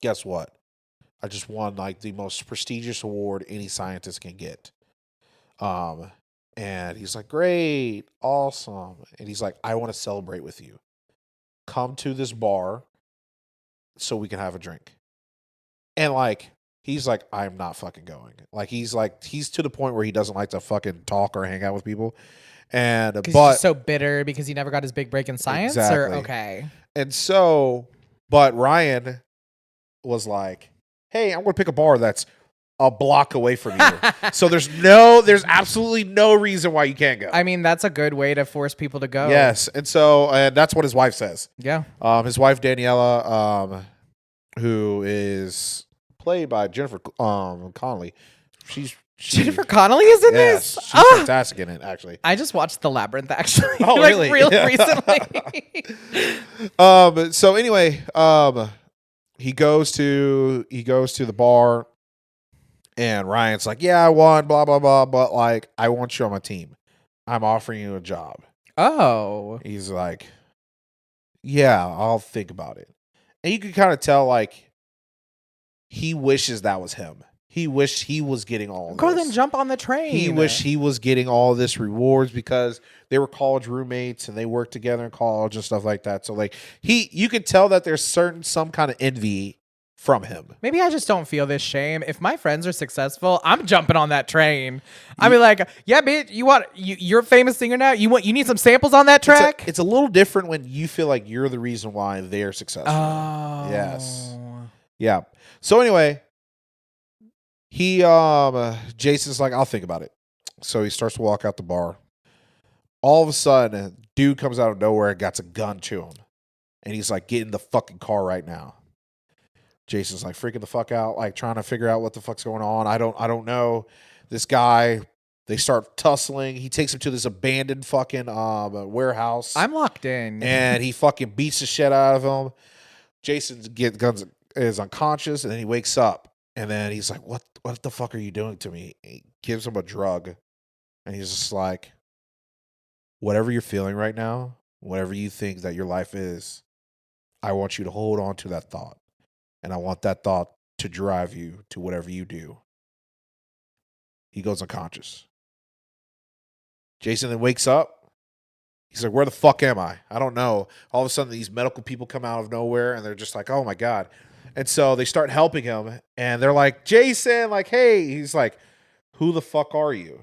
guess what? I just won like the most prestigious award any scientist can get." And he's like, "Great, awesome." And he's like, "I want to celebrate with you. Come to this bar so we can have a drink." And like, he's like, "I'm not fucking going." Like, he's to the point where he doesn't like to fucking talk or hang out with people. And Because he's but just so bitter because he never got his big break in science? Or exactly. okay. And so, but Ryan was like, "Hey, I'm going to pick a bar that's a block away from you. So there's absolutely no reason why you can't go." I mean, that's a good way to force people to go. Yes, and so that's what his wife says. Yeah. His wife Daniela, who is played by Jennifer Connelly. Jennifer Connelly is in yes, this? she's fantastic in it, actually. I just watched The Labyrinth, actually. Oh, like, really? real recently. So anyway, he goes to the bar, and Ryan's like, "Yeah, I won, blah blah blah, but like, I want you on my team. I'm offering you a job." Oh. He's like, "Yeah, I'll think about it." And you can kind of tell, like, he wishes that was him. He wished he was getting all Go this. then jump on the train. He wished he was getting all this rewards because they were college roommates and they worked together in college and stuff like that. So like you could tell that there's some kind of envy from him. Maybe I just don't feel this shame. If my friends are successful, I'm jumping on that train. I'd be like, yeah, bitch, you're a famous singer now. You need some samples on that track? It's a little different when you feel like you're the reason why they're successful. Oh. Yes. Yeah. So anyway, Jason's like, "I'll think about it." So he starts to walk out the bar. All of a sudden, a dude comes out of nowhere and got a gun to him. And he's like, "Get in the fucking car right now." Jason's like freaking the fuck out, like trying to figure out what the fuck's going on. I don't know. This guy, they start tussling. He takes him to this abandoned fucking warehouse. I'm locked in. And he fucking beats the shit out of him. Jason is unconscious, and then he wakes up. And then he's like, what the fuck are you doing to me? He gives him a drug. And he's just like, whatever you're feeling right now, whatever you think that your life is, I want you to hold on to that thought. And I want that thought to drive you to whatever you do. He goes unconscious. Jason then wakes up. He's like, where the fuck am I? I don't know. All of a sudden, these medical people come out of nowhere, and they're just like, oh, my God. And so they start helping him, and they're like, Jason, like, hey. He's like, who the fuck are you?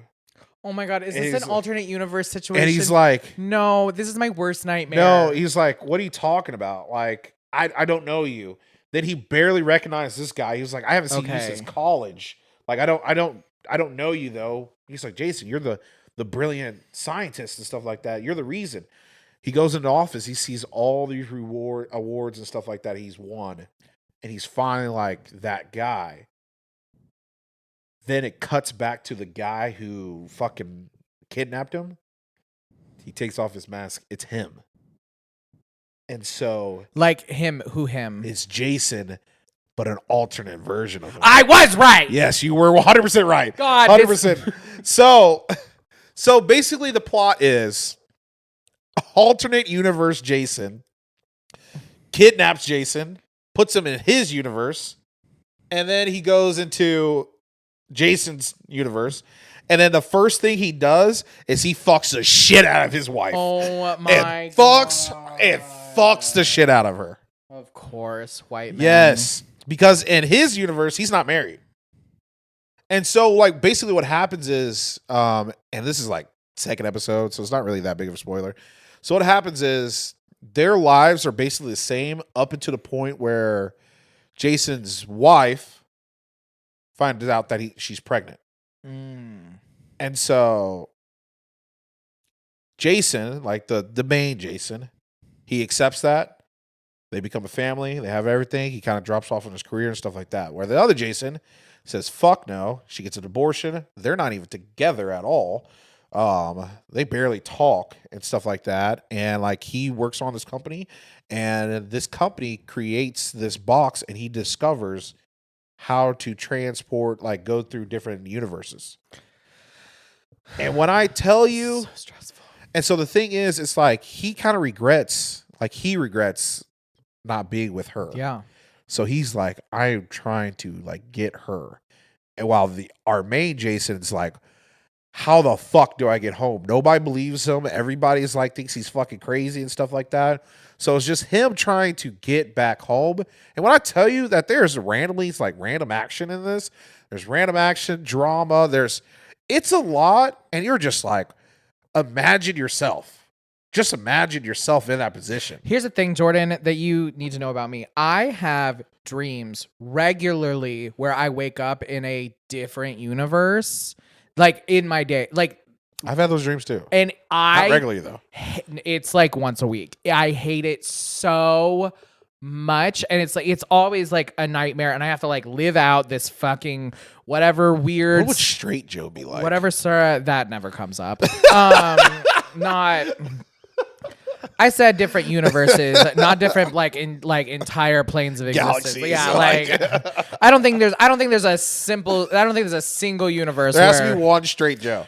Oh, my God. Is And this he's an like- alternate universe situation? And he's like, no, this is my worst nightmare. no. He's like, what are you talking about? Like, I don't know you. Then he barely recognized this guy. He was like, I haven't seen you since college. Like, I don't know you, though. He's like, Jason, you're the brilliant scientist and stuff like that. You're the reason. He goes into office. He sees all these awards and stuff like that he's won. And he's finally like, that guy. Then it cuts back to the guy who fucking kidnapped him. He takes off his mask. It's him. And so. Like him, who him? It's Jason, but an alternate version of him. I was right. Yes, you were 100% right. God, 100%. So basically the plot is alternate universe Jason kidnaps Jason, puts him in his universe, and then he goes into Jason's universe. And then the first thing he does is he fucks the shit out of his wife. Oh my God. God. Fucks the shit out of her. Of course, white man. Yes. Because in his universe, he's not married. And so, like, basically what happens is, and this is like second episode, so it's not really that big of a spoiler. So what happens is their lives are basically the same up until the point where Jason's wife finds out that she's pregnant. And so Jason, like the main Jason, he accepts that. They become a family. They have everything. He kind of drops off on his career and stuff like that. Where the other Jason says, fuck no. She gets an abortion. They're not even together at all. They barely talk and stuff like that. And like he works on this company, and this company creates this box, and he discovers how to transport, like go through different universes. And when I tell you, So stressful. and so the thing is, it's like he kind of regrets not being with her. Yeah. So he's like, I'm trying to like get her. And while our main Jason's like, how the fuck do I get home? Nobody believes him. Everybody's like thinks he's fucking crazy and stuff like that. So it's just him trying to get back home. And when I tell you that there's random action in this, there's random action, drama, it's a lot, and you're just like, imagine yourself. Just imagine yourself in that position. Here's the thing, Jordan, that you need to know about me. I have dreams regularly where I wake up in a different universe, like in my day. Like, I've had those dreams too. and Not regularly though. It's like once a week. I hate it so much, and it's always like a nightmare, and I have to like live out this fucking whatever weird. What would straight Joe be like? Whatever, sir. That never comes up. Not. I said different universes, not different like entire planes of existence. Galaxies, Yeah, like I don't think there's a single universe. There has to be one straight Joe.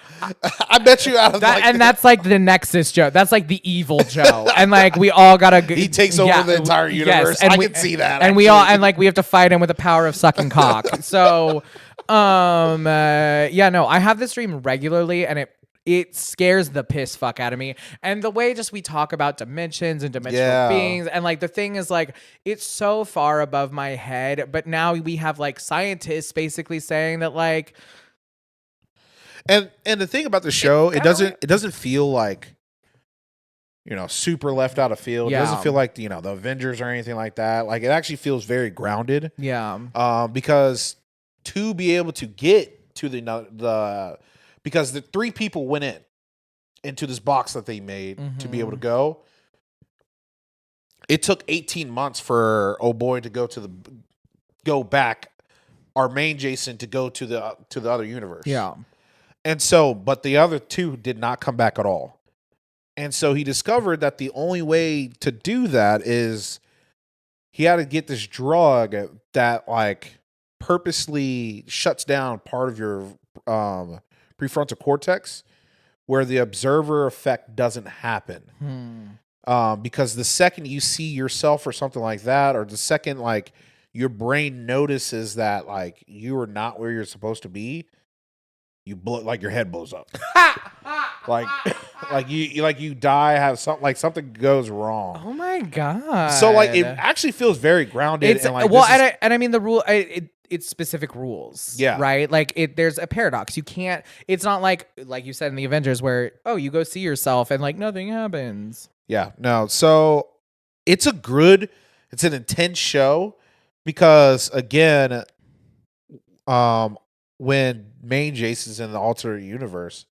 I bet you out of that, like and that's like the Nexus Joe. That's like the evil Joe, and like we all gotta. he takes over the entire universe. Yes, and I can see that. And we all we have to fight him with the power of sucking cock. So, yeah, no, I have this dream regularly, and it scares the piss fuck out of me. And the way just we talk about dimensions and dimensional beings, and like the thing is like it's so far above my head, but now we have like scientists basically saying that like and the thing about the show, it doesn't feel like, you know, super left out of field. Yeah. It doesn't feel like, you know, the Avengers or anything like that. Like it actually feels very grounded. Yeah. Because to be able to get to the because the 3 people went into this box that they made to be able to go. It took 18 months for boy to go back, our main Jason to go to the other universe. Yeah. And so, but the other 2 did not come back at all. And so he discovered that the only way to do that is he had to get this drug that like purposely shuts down part of your prefrontal cortex where the observer effect doesn't happen. Because the second you see yourself or something like that, or the second like your brain notices that like you are not where you're supposed to be, you blow, like your head blows up. like you die, have something like something goes wrong. Oh my god. So like it actually feels very grounded. It's and like well, and I mean the rule. It's specific rules. Yeah. Right. Like there's a paradox. You can't. It's not like you said in the Avengers where you go see yourself and like nothing happens. Yeah. No. So it's an intense show because again, when main Jason's in the alternate universe,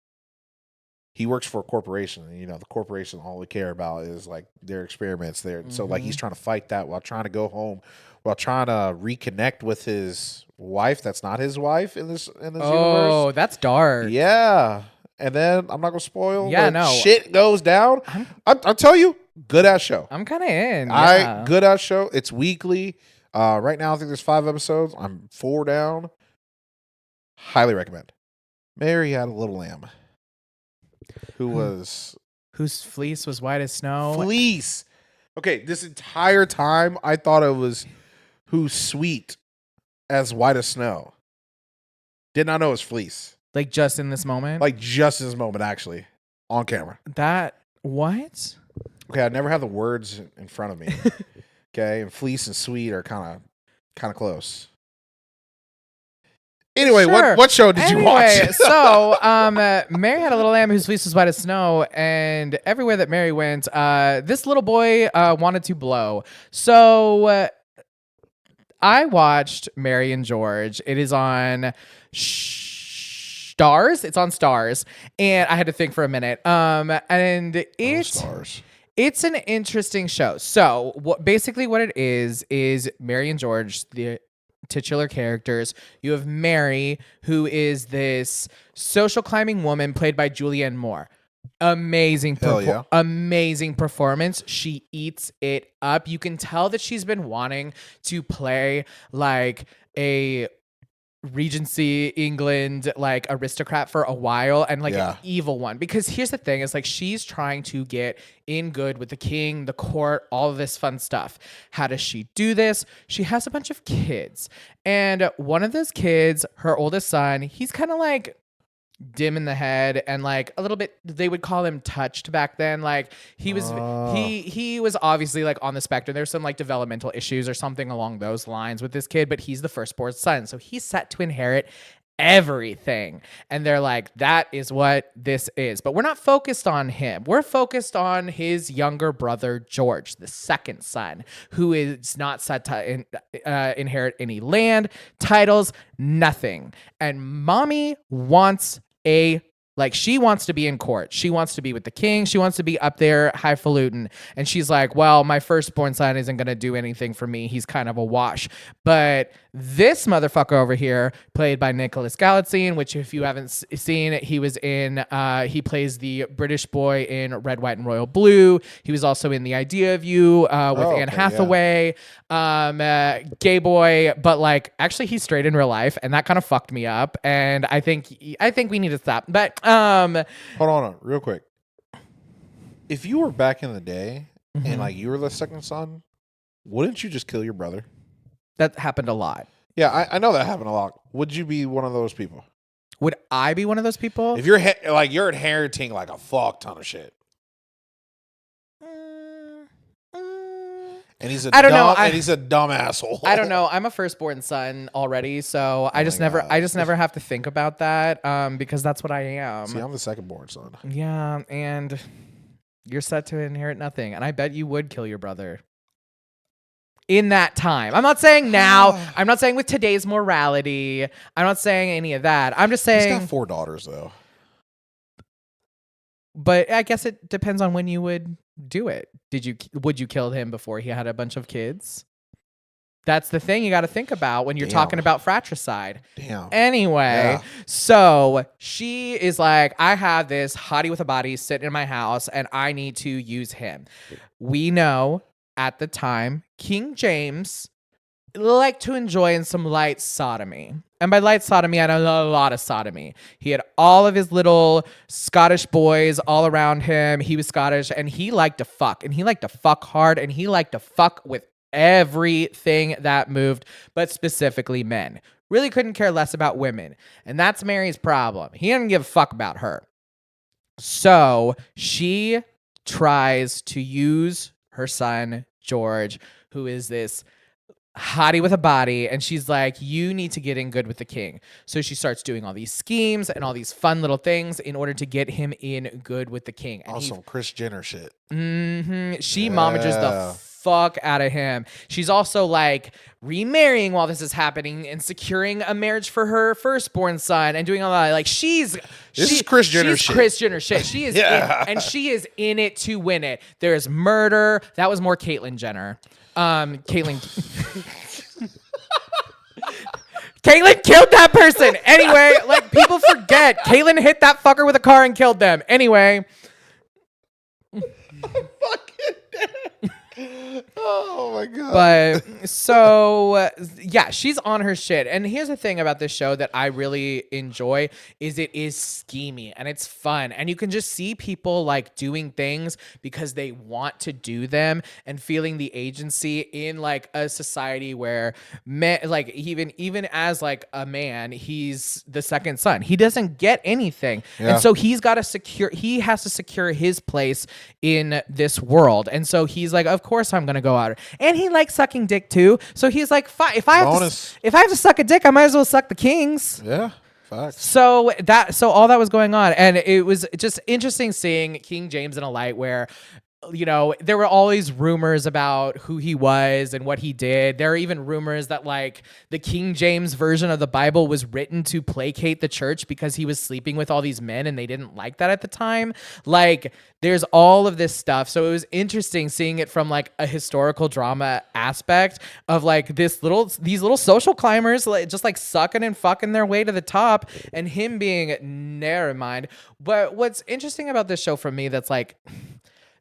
he works for a corporation, and you know the corporation all they care about is like their experiments there. So like he's trying to fight that while trying to go home, while trying to reconnect with his wife. That's not his wife in this universe. Oh, that's dark. Yeah, and then I'm not gonna spoil. Yeah, but no. shit goes down. I'll tell you, good ass show. I'm kind of in. Yeah. Good ass show. It's weekly. Right now I think there's 5 episodes. I'm 4 down. Highly recommend. Mary had a little lamb. Whose fleece was white as snow. Fleece. Okay, this entire time I thought it was who's sweet as white as snow. Did not know it was fleece. Like just in this moment. Like just in this moment, actually, on camera. That what? Okay, I never had the words in front of me. Okay, and fleece and sweet are kind of close. Anyway, Sure. what show did you watch? So, Mary had a little lamb whose fleece was white as snow, and everywhere that Mary went, this little boy wanted to blow. So, I watched Mary and George. It is on Stars. It's on Stars, and I had to think for a minute. And Stars. It's an interesting show. So, basically what it is Mary and George, the titular characters. You have Mary, who is this social climbing woman played by Julianne Moore. Amazing performance. She eats it up. You can tell that she's been wanting to play like a Regency England like aristocrat for a while, and like an evil one, because here's the thing, is like she's trying to get in good with the king, the court, all of this fun stuff. How does she do this? She has a bunch of kids, and one of those kids, her oldest son, he's kind of like dim in the head and like a little bit, they would call him touched back then. Like he was he was obviously like on the spectrum. There's some like developmental issues or something along those lines with this kid, but he's the firstborn son, so he's set to inherit everything. And they're like, that is what this is. But we're not focused on him. We're focused on his younger brother, George, the second son, who is not set to inherit any land, titles, nothing. And mommy wants she wants to be in court. She wants to be with the king. She wants to be up there highfalutin. And she's like, well, my firstborn son isn't going to do anything for me. He's kind of a wash. But this motherfucker over here, played by Nicholas Galitzine, which if you haven't seen, he was in, he plays the British boy in Red, White, and Royal Blue. He was also in The Idea of You with Anne Hathaway. Yeah. Gay boy, but like actually he's straight in real life, and that kind of fucked me up. And I think we need to stop. But hold on, real quick. If you were back in the day and like you were the second son, wouldn't you just kill your brother? That happened a lot. Yeah, I know that happened a lot. Would you be one of those people? Would I be one of those people? If you're you're inheriting like a fuck ton of shit. And he's a he's a dumb asshole. I don't know. I'm a firstborn son already, so I just never have to think about that because that's what I am. See, I'm the secondborn son. Yeah, and you're set to inherit nothing. And I bet you would kill your brother in that time. I'm not saying now. I'm not saying with today's morality. I'm not saying any of that. I'm just saying he's got 4 daughters though. But I guess it depends on when you would do it. Would you kill him before he had a bunch of kids? That's the thing you got to think about when you're talking about fratricide. Damn. Anyway, so she is like, I have this hottie with a body sitting in my house and I need to use him. We know at the time, King James liked to enjoy in some light sodomy. And by light sodomy, I know a lot of sodomy. He had all of his little Scottish boys all around him. He was Scottish and he liked to fuck. And he liked to fuck hard. And he liked to fuck with everything that moved, but specifically men. Really couldn't care less about women. And that's Mary's problem. He didn't give a fuck about her. So she tries to use her son, George, who is this hottie with a body, and she's like, you need to get in good with the king. So she starts doing all these schemes and all these fun little things in order to get him in good with the king. And awesome Kris Jenner shit. She momages the fuck out of him. She's also like remarrying while this is happening and securing a marriage for her firstborn son and doing all that. Like this is Kris Jenner shit. Kris Jenner shit. She is and she is in it to win it. There's murder. That was more Caitlyn Jenner. Caitlyn killed that person. Anyway, like people forget. Caitlyn hit that fucker with a car and killed them. Anyway. Oh my god. But so yeah, she's on her shit. And here's the thing about this show that I really enjoy is it is schemy and it's fun. And you can just see people like doing things because they want to do them and feeling the agency in like a society where men, like even as like a man, he's the second son. He doesn't get anything. Yeah. And so he has to secure his place in this world. And so he's like, of course I'm gonna go out. And he likes sucking dick too. So he's like, fine, if I have to suck a dick, I might as well suck the king's. Yeah. Facts. So all that was going on. And it was just interesting seeing King James in a light where, you know, there were always rumors about who he was and what he did. There are even rumors that like the King James version of the Bible was written to placate the church because he was sleeping with all these men and they didn't like that at the time. Like there's all of this stuff. So it was interesting seeing it from like a historical drama aspect of like these little social climbers like just like sucking and fucking their way to the top and him being never mind. But what's interesting about this show for me that's like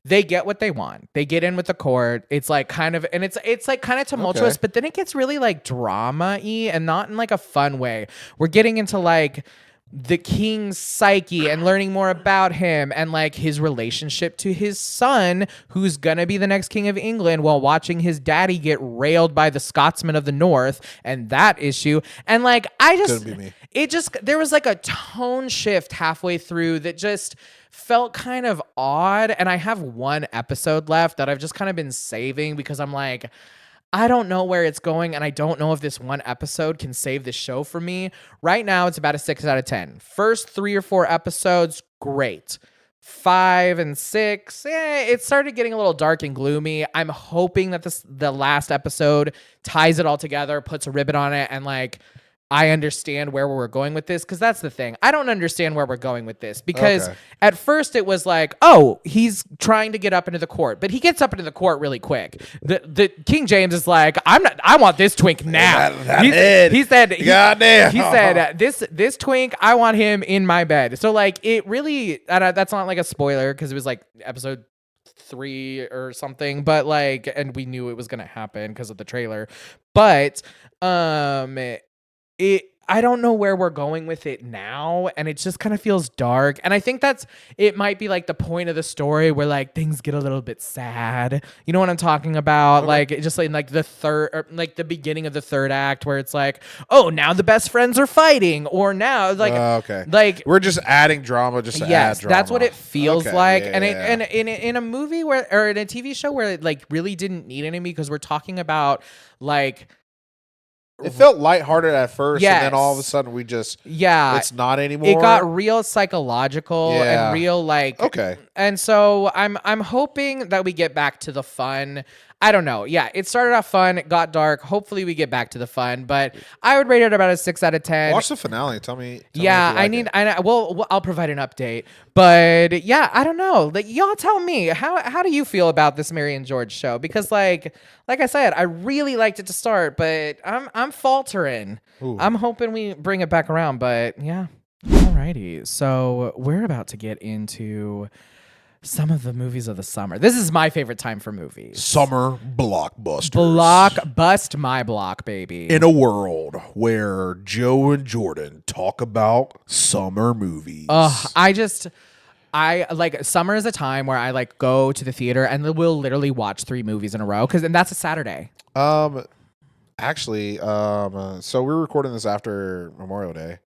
they get what they want. They get in with the court. It's like kind of, and it's like kind of tumultuous, but then it gets really like drama-y and not in like a fun way. We're getting into like the king's psyche and learning more about him and like his relationship to his son, who's gonna be the next king of England, while watching his daddy get railed by the Scotsmen of the North and that issue. And like, there was like a tone shift halfway through that just felt kind of odd. And I have one episode left that I've just kind of been saving because I'm like, I don't know where it's going, and I don't know if this one episode can save the show for me. Right now, it's about a 6 out of 10. First 3 or 4 episodes, great. 5 and 6, it started getting a little dark and gloomy. I'm hoping that the last episode ties it all together, puts a ribbon on it, and like I understand where we're going with this, because that's the thing. I don't understand where we're going with this, because at first it was like, oh, he's trying to get up into the court, but he gets up into the court really quick. The King James is like, I want this twink now. He said, goddamn. He said, this twink, I want him in my bed. So like it really, that's not like a spoiler because it was like episode 3 or something, but like, and we knew it was gonna happen because of the trailer, but I don't know where we're going with it now, and it just kind of feels dark. And I think it might be like the point of the story where like things get a little bit sad. You know what I'm talking about? Okay. Like just like the third, or like the beginning of the third act, where it's like, oh, now the best friends are fighting, or now like we're just adding drama just to add drama. That's what it feels like. Yeah, and in a movie or in a TV show where it like really didn't need any, because we're talking about like. It felt lighthearted at first, and then all of a sudden we just it's not anymore. It got real psychological and real like And so I'm hoping that we get back to the fun. I don't know. Yeah, it started off fun. It got dark. Hopefully we get back to the fun, but I would rate it about a 6 out of 10. Watch the finale. Tell me. I'll provide an update, but yeah, I don't know. Like y'all tell me, how do you feel about this Mary and George show? Because like I said, I really liked it to start, but I'm faltering. Ooh. I'm hoping we bring it back around, but yeah. Alrighty. So we're about to get into some of the movies of the summer. This is my favorite time for movies. Summer blockbusters. Bust my block, baby. In a world where Joe and Jordan talk about summer movies. I like summer is a time where I like go to the theater and we'll literally watch 3 movies in a row, and that's a Saturday. Actually, so we're recording this after Memorial Day.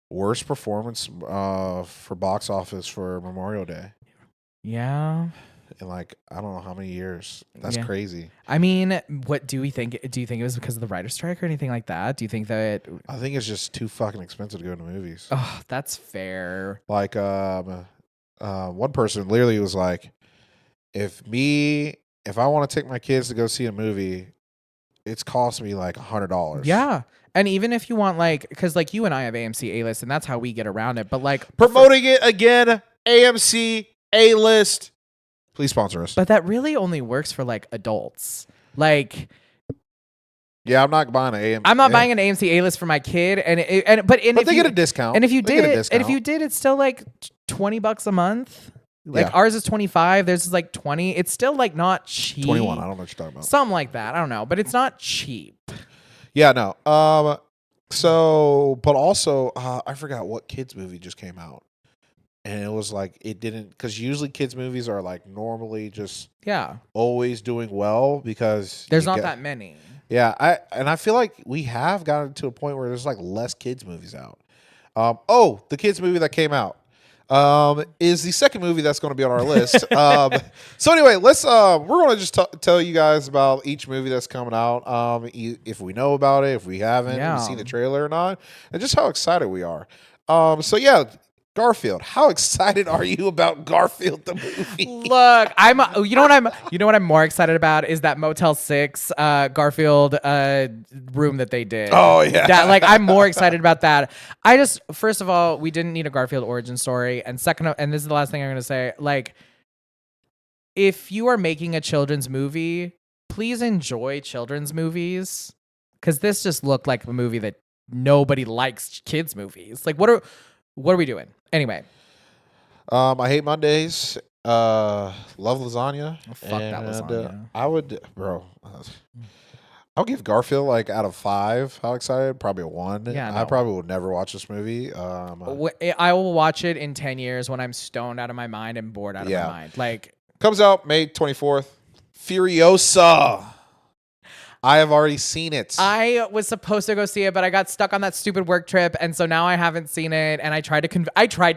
Worst performance for box office for Memorial Day. Yeah. In like, I don't know how many years. That's crazy. I mean, what do we think? Do you think it was because of the writer's strike or anything like that? Do you think that... I think it's just too fucking expensive to go to movies. Oh, that's fair. Like, one person literally was like, if I want to take my kids to go see a movie, it's cost me like $100. Yeah. And even if you want like, because like you and I have AMC A-List and that's how we get around it. But like promoting it again, AMC A-List, please sponsor us. But that really only works for like adults. Like, yeah, I'm not buying an AMC. I'm not buying an AMC A-List for my kid, but they get a discount. And if you did, it's still like $20 a month. Like ours is 25, theirs is like 20. It's still like not cheap. 21, I don't know what you're talking about. Something like that. I don't know, but it's not cheap. Yeah, no. So, but also, I forgot what kids movie just came out. And it was like, it didn't, because usually kids movies are like normally just always doing well because there's not that many. Yeah, I feel like we have gotten to a point where there's like less kids movies out. The kids movie that came out is the second movie that's going to be on our list. So anyway, let's we're going to just tell you guys about each movie that's coming out. If we know about it, if we haven't, if we've seen the trailer or not, and just how excited we are. So yeah, Garfield. How excited are you about Garfield the movie? Look, you know what I'm more excited about is that Motel 6 Garfield room that they did. Oh yeah. That like I'm more excited about that. First of all, we didn't need a Garfield origin story, and second, and this is the last thing I'm going to say, like if you are making a children's movie, please enjoy children's movies, cuz this just looked like a movie that nobody likes kids movies. Like what are we doing? Anyway. I hate Mondays. Love lasagna. Oh, fuck that lasagna. I'll give Garfield like out of 5. How excited? Probably a 1. Yeah, no. I probably will never watch this movie. I will watch it in 10 years when I'm stoned out of my mind and bored out of my mind. Like comes out May 24th. Furiosa. I have already seen it. I was supposed to go see it, but I got stuck on that stupid work trip, and so now I haven't seen it. And I tried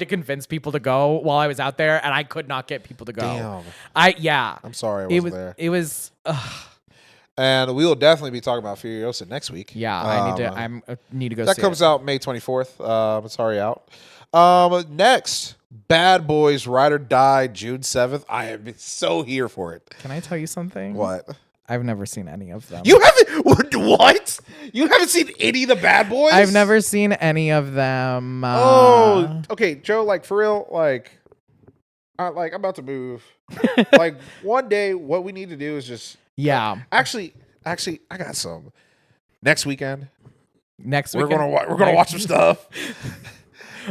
to convince people to go while I was out there, and I could not get people to go. Damn. I'm sorry I wasn't there. It was. And we will definitely be talking about Furiosa next week. Yeah, I need to go That see comes it. out May 24th. It's already out. Next, Bad Boys Ride or Die, June 7th. I am so here for it. Can I tell you something? What? I've never seen any of them. You haven't? What? You haven't seen any of the Bad Boys? I've never seen any of them. Okay, Joe. Like for real. Like I'm about to move. Like one day, what we need to do is just. Yeah. Actually, I got some. Next weekend, Next we're weekend, gonna watch some stuff.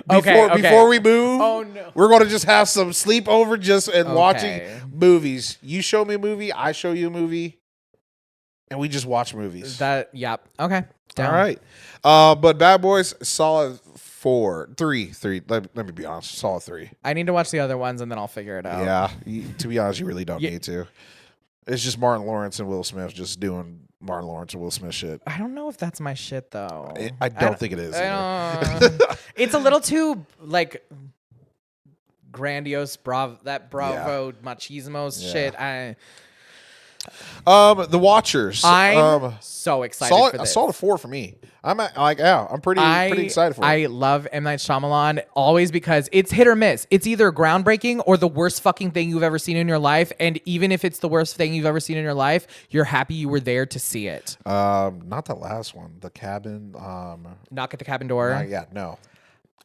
Okay. Before we move, Oh no. we're gonna just have some sleepover and watching Okay. movies. You show me a movie, I show you a movie, and we just watch movies. Yep. Okay. Down. All right. But Bad Boys, solid 3. Let me be honest, solid 3. I need to watch the other ones and then I'll figure it out. Yeah. To be honest, you really don't need to. It's just Martin Lawrence and Will Smith just doing Martin Lawrence and Will Smith shit. I don't know if that's my shit though. I don't think it is. It's a little too like grandiose. Bravo machismo shit. The Watchers. I'm so excited for this. A solid 4 for me. I'm pretty excited for it. I love M. Night Shyamalan always because it's hit or miss. It's either groundbreaking or the worst fucking thing you've ever seen in your life. And even if it's the worst thing you've ever seen in your life, you're happy you were there to see it. Not the last one. The Cabin. Knock at the Cabin Door. No.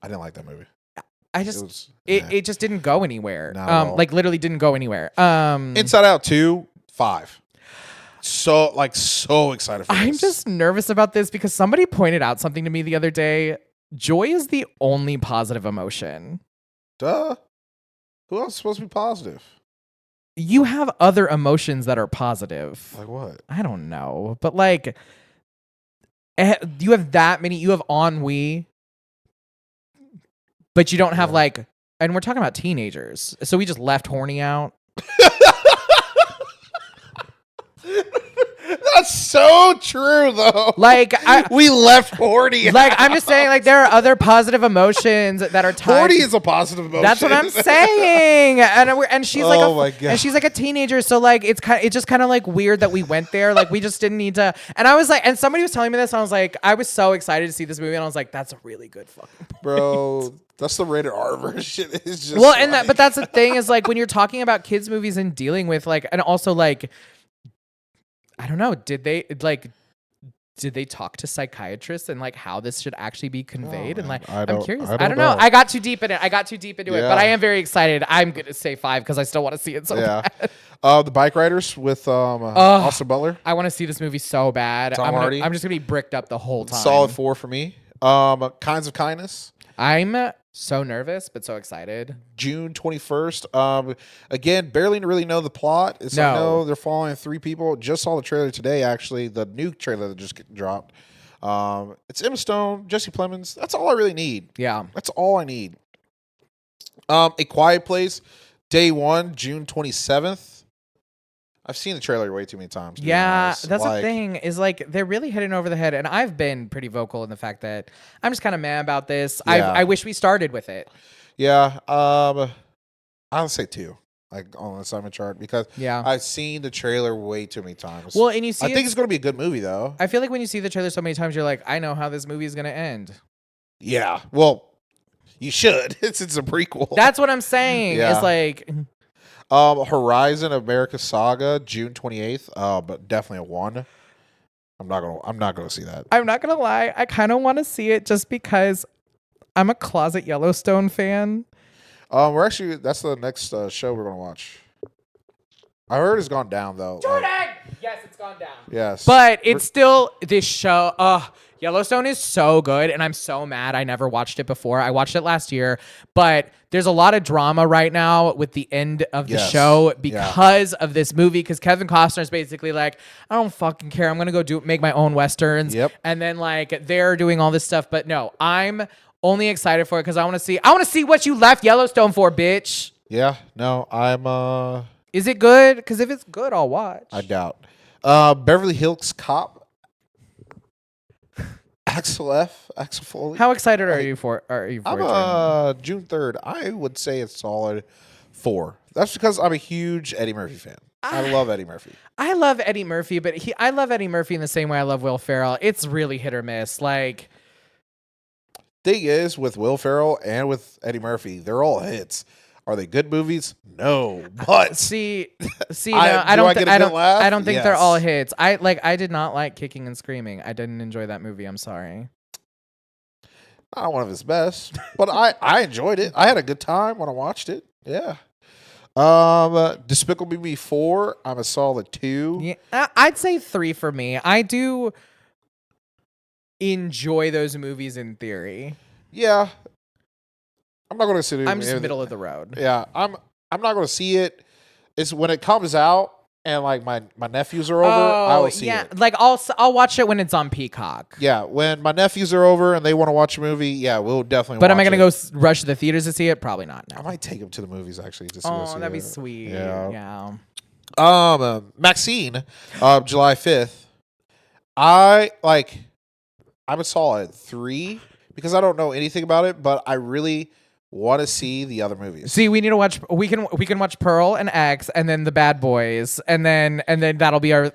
I didn't like that movie. It just didn't go anywhere. Not at all. Like literally didn't go anywhere. Inside Out 2, 5. So excited for this. I'm just nervous about this because somebody pointed out something to me the other day. Joy is the only positive emotion. Duh. Who else is supposed to be positive? You have other emotions that are positive. Like what? I don't know. But like you have that many. You have ennui. But you don't have like, and we're talking about teenagers. So we just left horny out. That's so true, though. Like we left horny. Like I'm just saying, like there are other positive emotions that are tied. Horny is a positive emotion. That's what I'm saying. And she's like, oh my God. And she's like a teenager, so like it's just kind of like weird that we went there. Like we just didn't need to. And I was like, and somebody was telling me this, and I was like, I was so excited to see this movie, and I was like, that's a really good fucking point. Bro. That's the rated R version. It's just well, and but that's the thing is like when you're talking about kids movies and dealing with like, and also like. I don't know. Did they talk to psychiatrists and like how this should actually be conveyed? And like, I'm curious. I don't know. I got too deep in it. But I am very excited. I'm going to say 5 because I still want to see it so bad. The Bike Riders with Austin Butler. I want to see this movie so bad. Tom Hardy. I'm just going to be bricked up the whole time. Solid 4 for me. Kinds of Kindness. I'm so nervous, but so excited. June 21st. Again, barely really know the plot. I know they're following 3 people. Just saw the trailer today, actually. The new trailer that just dropped. It's Emma Stone, Jesse Plemons. That's all I really need. Yeah. That's all I need. A Quiet Place, day 1, June 27th. I've seen the trailer way too many times. Yeah, that's the thing is like they're really hitting over the head. And I've been pretty vocal in the fact that I'm just kind of mad about this. Yeah. I wish we started with it. Yeah. I'll say 2. Like on the assignment chart because I've seen the trailer way too many times. Well, and you see, I think it's going to be a good movie though. I feel like when you see the trailer so many times, you're like, I know how this movie is going to end. Yeah. Well, you should. It's a prequel. That's what I'm saying. Yeah. It's like. Horizon America Saga, June 28th. But definitely a 1. I'm not gonna see that. I'm not gonna lie. I kind of want to see it just because I'm a closet Yellowstone fan. That's the next show we're gonna watch. I heard it's gone down though. Jordan! Yes, it's gone down. Yes. But it's still this show. Yellowstone is so good, and I'm so mad I never watched it before. I watched it last year, but there's a lot of drama right now with the end of the show because of this movie, because Kevin Costner's basically like, I don't fucking care. I'm going to go make my own Westerns. Yep. And then like they're doing all this stuff, but no, I'm only excited for it because I want to see what you left Yellowstone for, bitch. Yeah, no, I'm Is it good? Because if it's good, I'll watch. I doubt. Beverly Hills Cop. Axel Foley. How excited are you for it? June 3rd. I would say it's solid 4. That's because I'm a huge Eddie Murphy fan. I love Eddie Murphy. I love Eddie Murphy, but I love Eddie Murphy in the same way I love Will Ferrell. It's really hit or miss. Like, Thing is, with Will Ferrell and with Eddie Murphy, they're all hits. Are they good movies? No, but see, no, I don't, get a good laugh? I don't think they're all Yes. hits. I did not like Kicking and Screaming. I didn't enjoy that movie. I'm sorry. Not one of his best, but I enjoyed it. I had a good time when I watched it. Yeah. Despicable Me 4, I'm a solid 2. Yeah, I'd say 3 for me. I do enjoy those movies in theory. Yeah. I'm not going to sit here. I'm just middle of the road. Yeah, I'm not going to see it. It's when it comes out and like my nephews are over, I will see it. Like I'll watch it when it's on Peacock. Yeah, when my nephews are over and they want to watch a movie, yeah, we'll definitely But watch am I going it. to go rush to the theaters to see it? Probably not. I No. might take them to the movies actually to see Oh, that'd be it. sweet. Yeah. Yeah. Maxine, July 5th. I'm a solid 3 because I don't know anything about it, but I really want to see the other movies. See, we need to watch. We can watch Pearl and X, and then the Bad Boys, and then that'll be our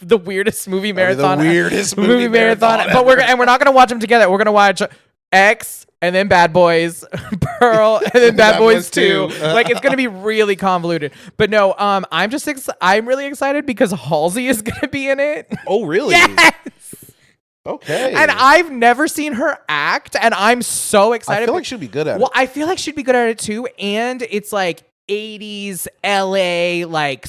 the weirdest movie marathon. The weirdest movie marathon. But we're not gonna watch them together. We're gonna watch X and then Bad Boys, Pearl, and then Bad Boys 2. Like it's gonna be really convoluted. But no, I'm just I'm really excited because Halsey is gonna be in it. Oh, really? Yes. Okay. And I've never seen her act, and I'm so excited. I feel like she'd be good at it. Well, I feel like she'd be good at it too, and it's like 80s LA, like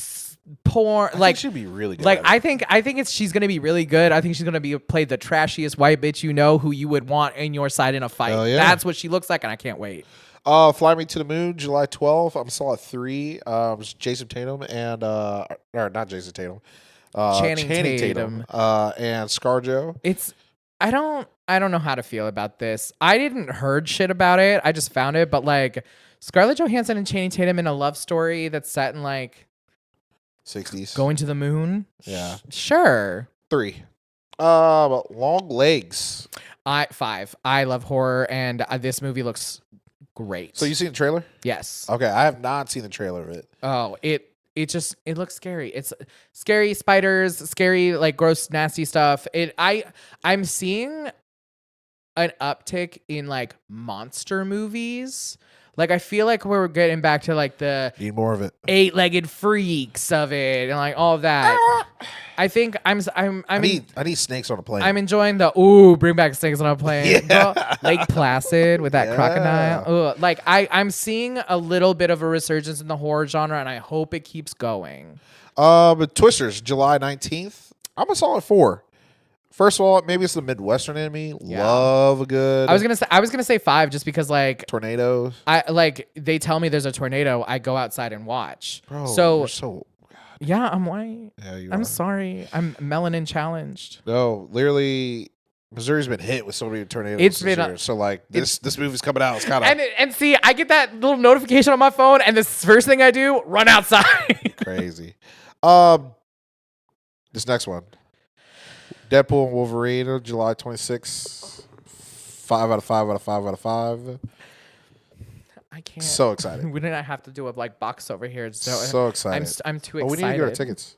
porn, I like think she'd be really good. like at it. I think she's gonna be really good. I think she's gonna be play the trashiest white bitch you know, who you would want in your side in a fight. Hell yeah. That's what she looks like, and I can't wait. Fly Me to the Moon, July 12th. I'm still at 3. It's Jason Tatum and or not Jason Tatum. Channing Tatum. And ScarJo. It's I don't know how to feel about this. I didn't heard shit about it. I just found it, but like Scarlett Johansson and Channing Tatum in a love story that's set in like 60s. going to the moon. Yeah. Sure. 3. Long Legs. 5. I love horror, and this movie looks great. So you seen the trailer? Yes. Okay, I have not seen the trailer of it. Oh, it looks scary. It's scary spiders, scary like gross nasty stuff. I'm seeing an uptick in like monster movies. Like I feel like we're getting back to like the Need more of it. 8-legged freaks of it and like all of that. I think I need snakes on a plane. I'm enjoying the bring back snakes on a plane. Yeah. Girl, Lake Placid with that Yeah. crocodile. Ugh. Like I'm seeing a little bit of a resurgence in the horror genre, and I hope it keeps going. But Twisters, July 19th. I'm a solid 4. First of all, maybe it's the Midwestern in me. Yeah. Love a good I was gonna say 5 just because like tornadoes. I like they tell me there's a tornado, I go outside and watch. Bro, so you're so yeah, I'm white. yeah, you I'm are. sorry. I'm melanin challenged. No, literally, Missouri's been hit with so many tornadoes It's this been year. So like this movie's coming out. It's kind of And see, I get that little notification on my phone, and the first thing I do, run outside. crazy. This next one, Deadpool and Wolverine, July 26th. 5 out of 5 out of 5 out of 5. I can't. So excited. We didn't have to do a like box over here. So excited. I'm too Oh, we excited. need to get our tickets.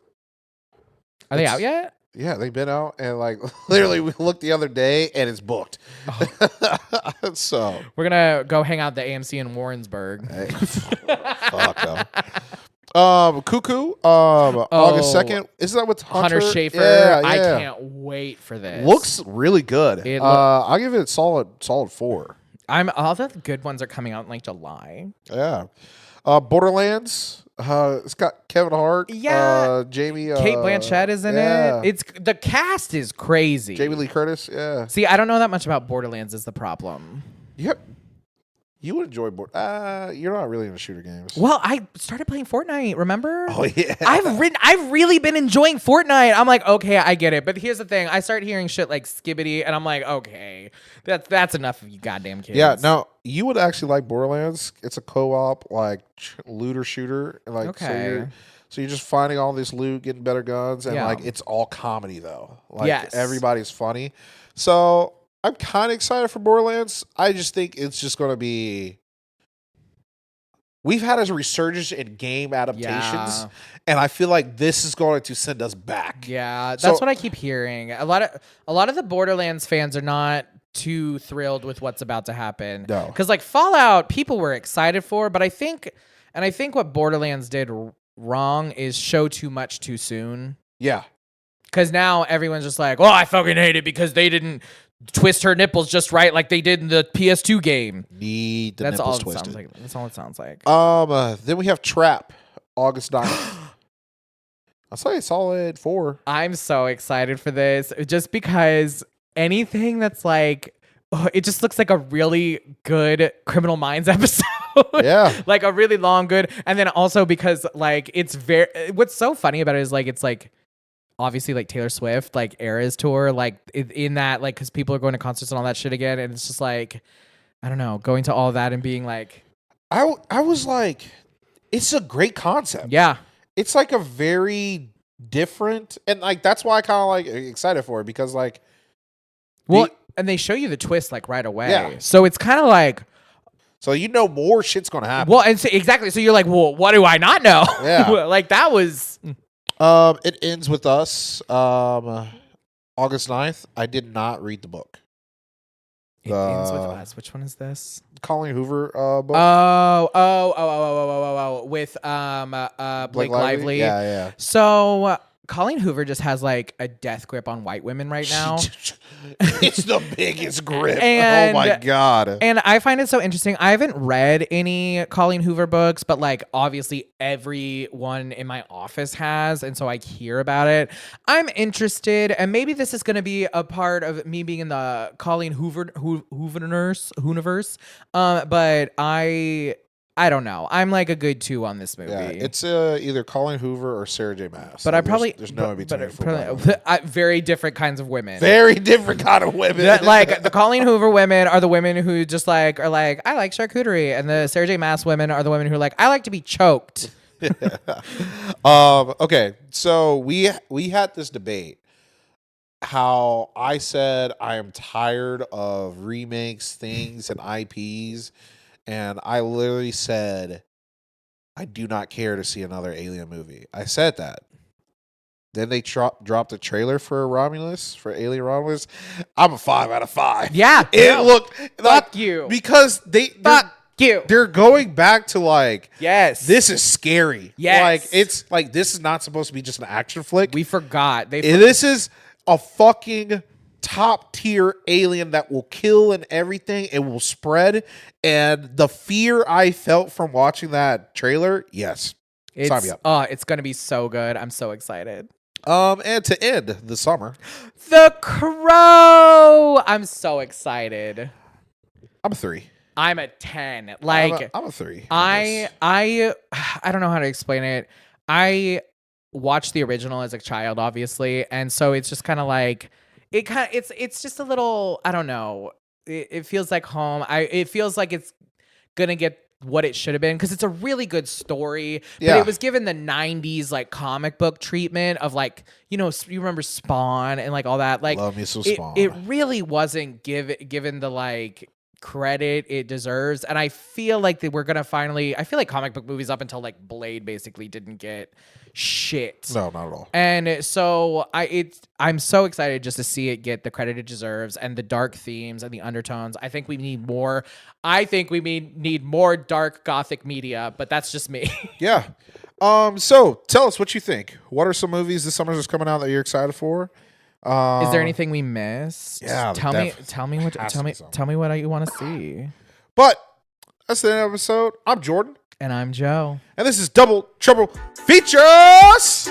Are they out yet? Yeah, they've been out, and like literally, we looked the other day, and it's booked. So We're gonna go hang out at the AMC in Warrensburg. hey, fuck them. Cuckoo, August 2nd. Isn't that with Hunter Schafer. Yeah, I yeah. can't wait for this. Looks really good. It I'll give it solid 4. All the good ones are coming out in like July. Yeah. Borderlands. It's got Kevin Hart. Yeah. Jamie. Kate Blanchett is in yeah. it. It's the cast is crazy. Jamie Lee Curtis. Yeah. See, I don't know that much about Borderlands is the problem. Yep. You would enjoy you're not really into shooter games. Well, I started playing Fortnite, remember? Oh yeah. I've really been enjoying Fortnite. I'm like, okay, I get it. But here's the thing. I start hearing shit like Skibbity, and I'm like, okay, that's enough of you goddamn kids. Yeah, no, you would actually like Borderlands. It's a co-op like looter shooter, and like Okay. so you're just finding all this loot, getting better guns, and Yeah. like it's all comedy though. Like Yes. everybody's funny. So I'm kind of excited for Borderlands. I just think it's just going to be we've had a resurgence in game adaptations, Yeah. and I feel like this is going to send us back. Yeah, that's So- what I keep hearing. A lot of the Borderlands fans are not too thrilled with what's about to happen. No. Because like Fallout, people were excited for, but I think what Borderlands did wrong is show too much too soon. Yeah. Because now everyone's just like, I fucking hate it because they didn't twist her nipples just right like they did in the PS2 game. Need the That's all nipples it twisted. sounds like. That's all it sounds like. Then we have Trap, August 9th. I'll say a solid 4. I'm so excited for this just because anything that's like, it just looks like a really good Criminal Minds episode. Yeah. Like a really long, good. And then also because like it's what's so funny about it is like, it's like, obviously like Taylor Swift, like Eras tour, like in that, like, cause people are going to concerts and all that shit again. And it's just like, I don't know, going to all that and being like, I was like, it's a great concept. yeah. It's like a very different, and like that's why I kind of like excited for it because like, Well, and they show you the twist like right away. Yeah. So it's kind of like, so more shit's gonna happen. well, and so, exactly. So you're like, well, what do I not know? Yeah. Like that was. It ends with us. August 9th. I did not read the book. It ends with us. Which one is this? Colleen Hoover book. With Blake Lively. Yeah, yeah. So Colleen Hoover just has like a death grip on white women right now. It's the biggest grip. And- oh my god. And I find it so interesting. I haven't read any Colleen Hoover books, but like obviously everyone in my office has, and so I hear about it. I'm interested, and maybe this is going to be a part of me being in the Colleen Hooververse. But I don't know. I'm like a good 2 on this movie. Yeah, it's either Colleen Hoover or Sarah J. Maas. But Like, I probably there's no in between. very different kinds of women. Very different kind of women. Like the Colleen Hoover women are the women who just like are like, I like charcuterie, and the Sarah J. Maas women are the women who are like, I like to be choked. Okay, so we had this debate. How I said I am tired of remakes, things, and IPs. And I literally said, I do not care to see another Alien movie. I said that. Then they dropped a trailer for Romulus, for Alien Romulus. I'm a 5 out of 5. Yeah. It looked Fuck you. because Fuck you. they're going back to like, Yes. this is scary. Yes. Like it's like this is not supposed to be just an action flick. We forgot. This is a fucking top tier alien that will kill and everything. It will spread. And the fear I felt from watching that trailer, yes. Sign me up. It's gonna be so good. I'm so excited. And to end the summer, The Crow. I'm so excited. I'm a 3. I'm a 10. Like I'm a 3. I don't know how to explain it. I watched the original as a child, obviously, and so it's just kind of like it's just a little, I don't know. It feels like home. It feels like it's gonna get what it should have been because it's a really good story, but Yeah. it was given the 90s like comic book treatment of like, you remember Spawn and like all that. Like Love me some Spawn. it really wasn't given the like credit it deserves, and I feel like we're gonna finally. I feel like comic book movies up until like Blade basically didn't get shit. No, not at all. And so I'm so excited just to see it get the credit it deserves and the dark themes and the undertones. I think we need more. I think we need more dark gothic media, but that's just me. Yeah. So tell us what you think. What are some movies this summer that's coming out that you're excited for? Is there anything we missed? Yeah, Tell me what you want to see. But that's the end of the episode. I'm Jordan. And I'm Joe. And this is Double Trouble Features.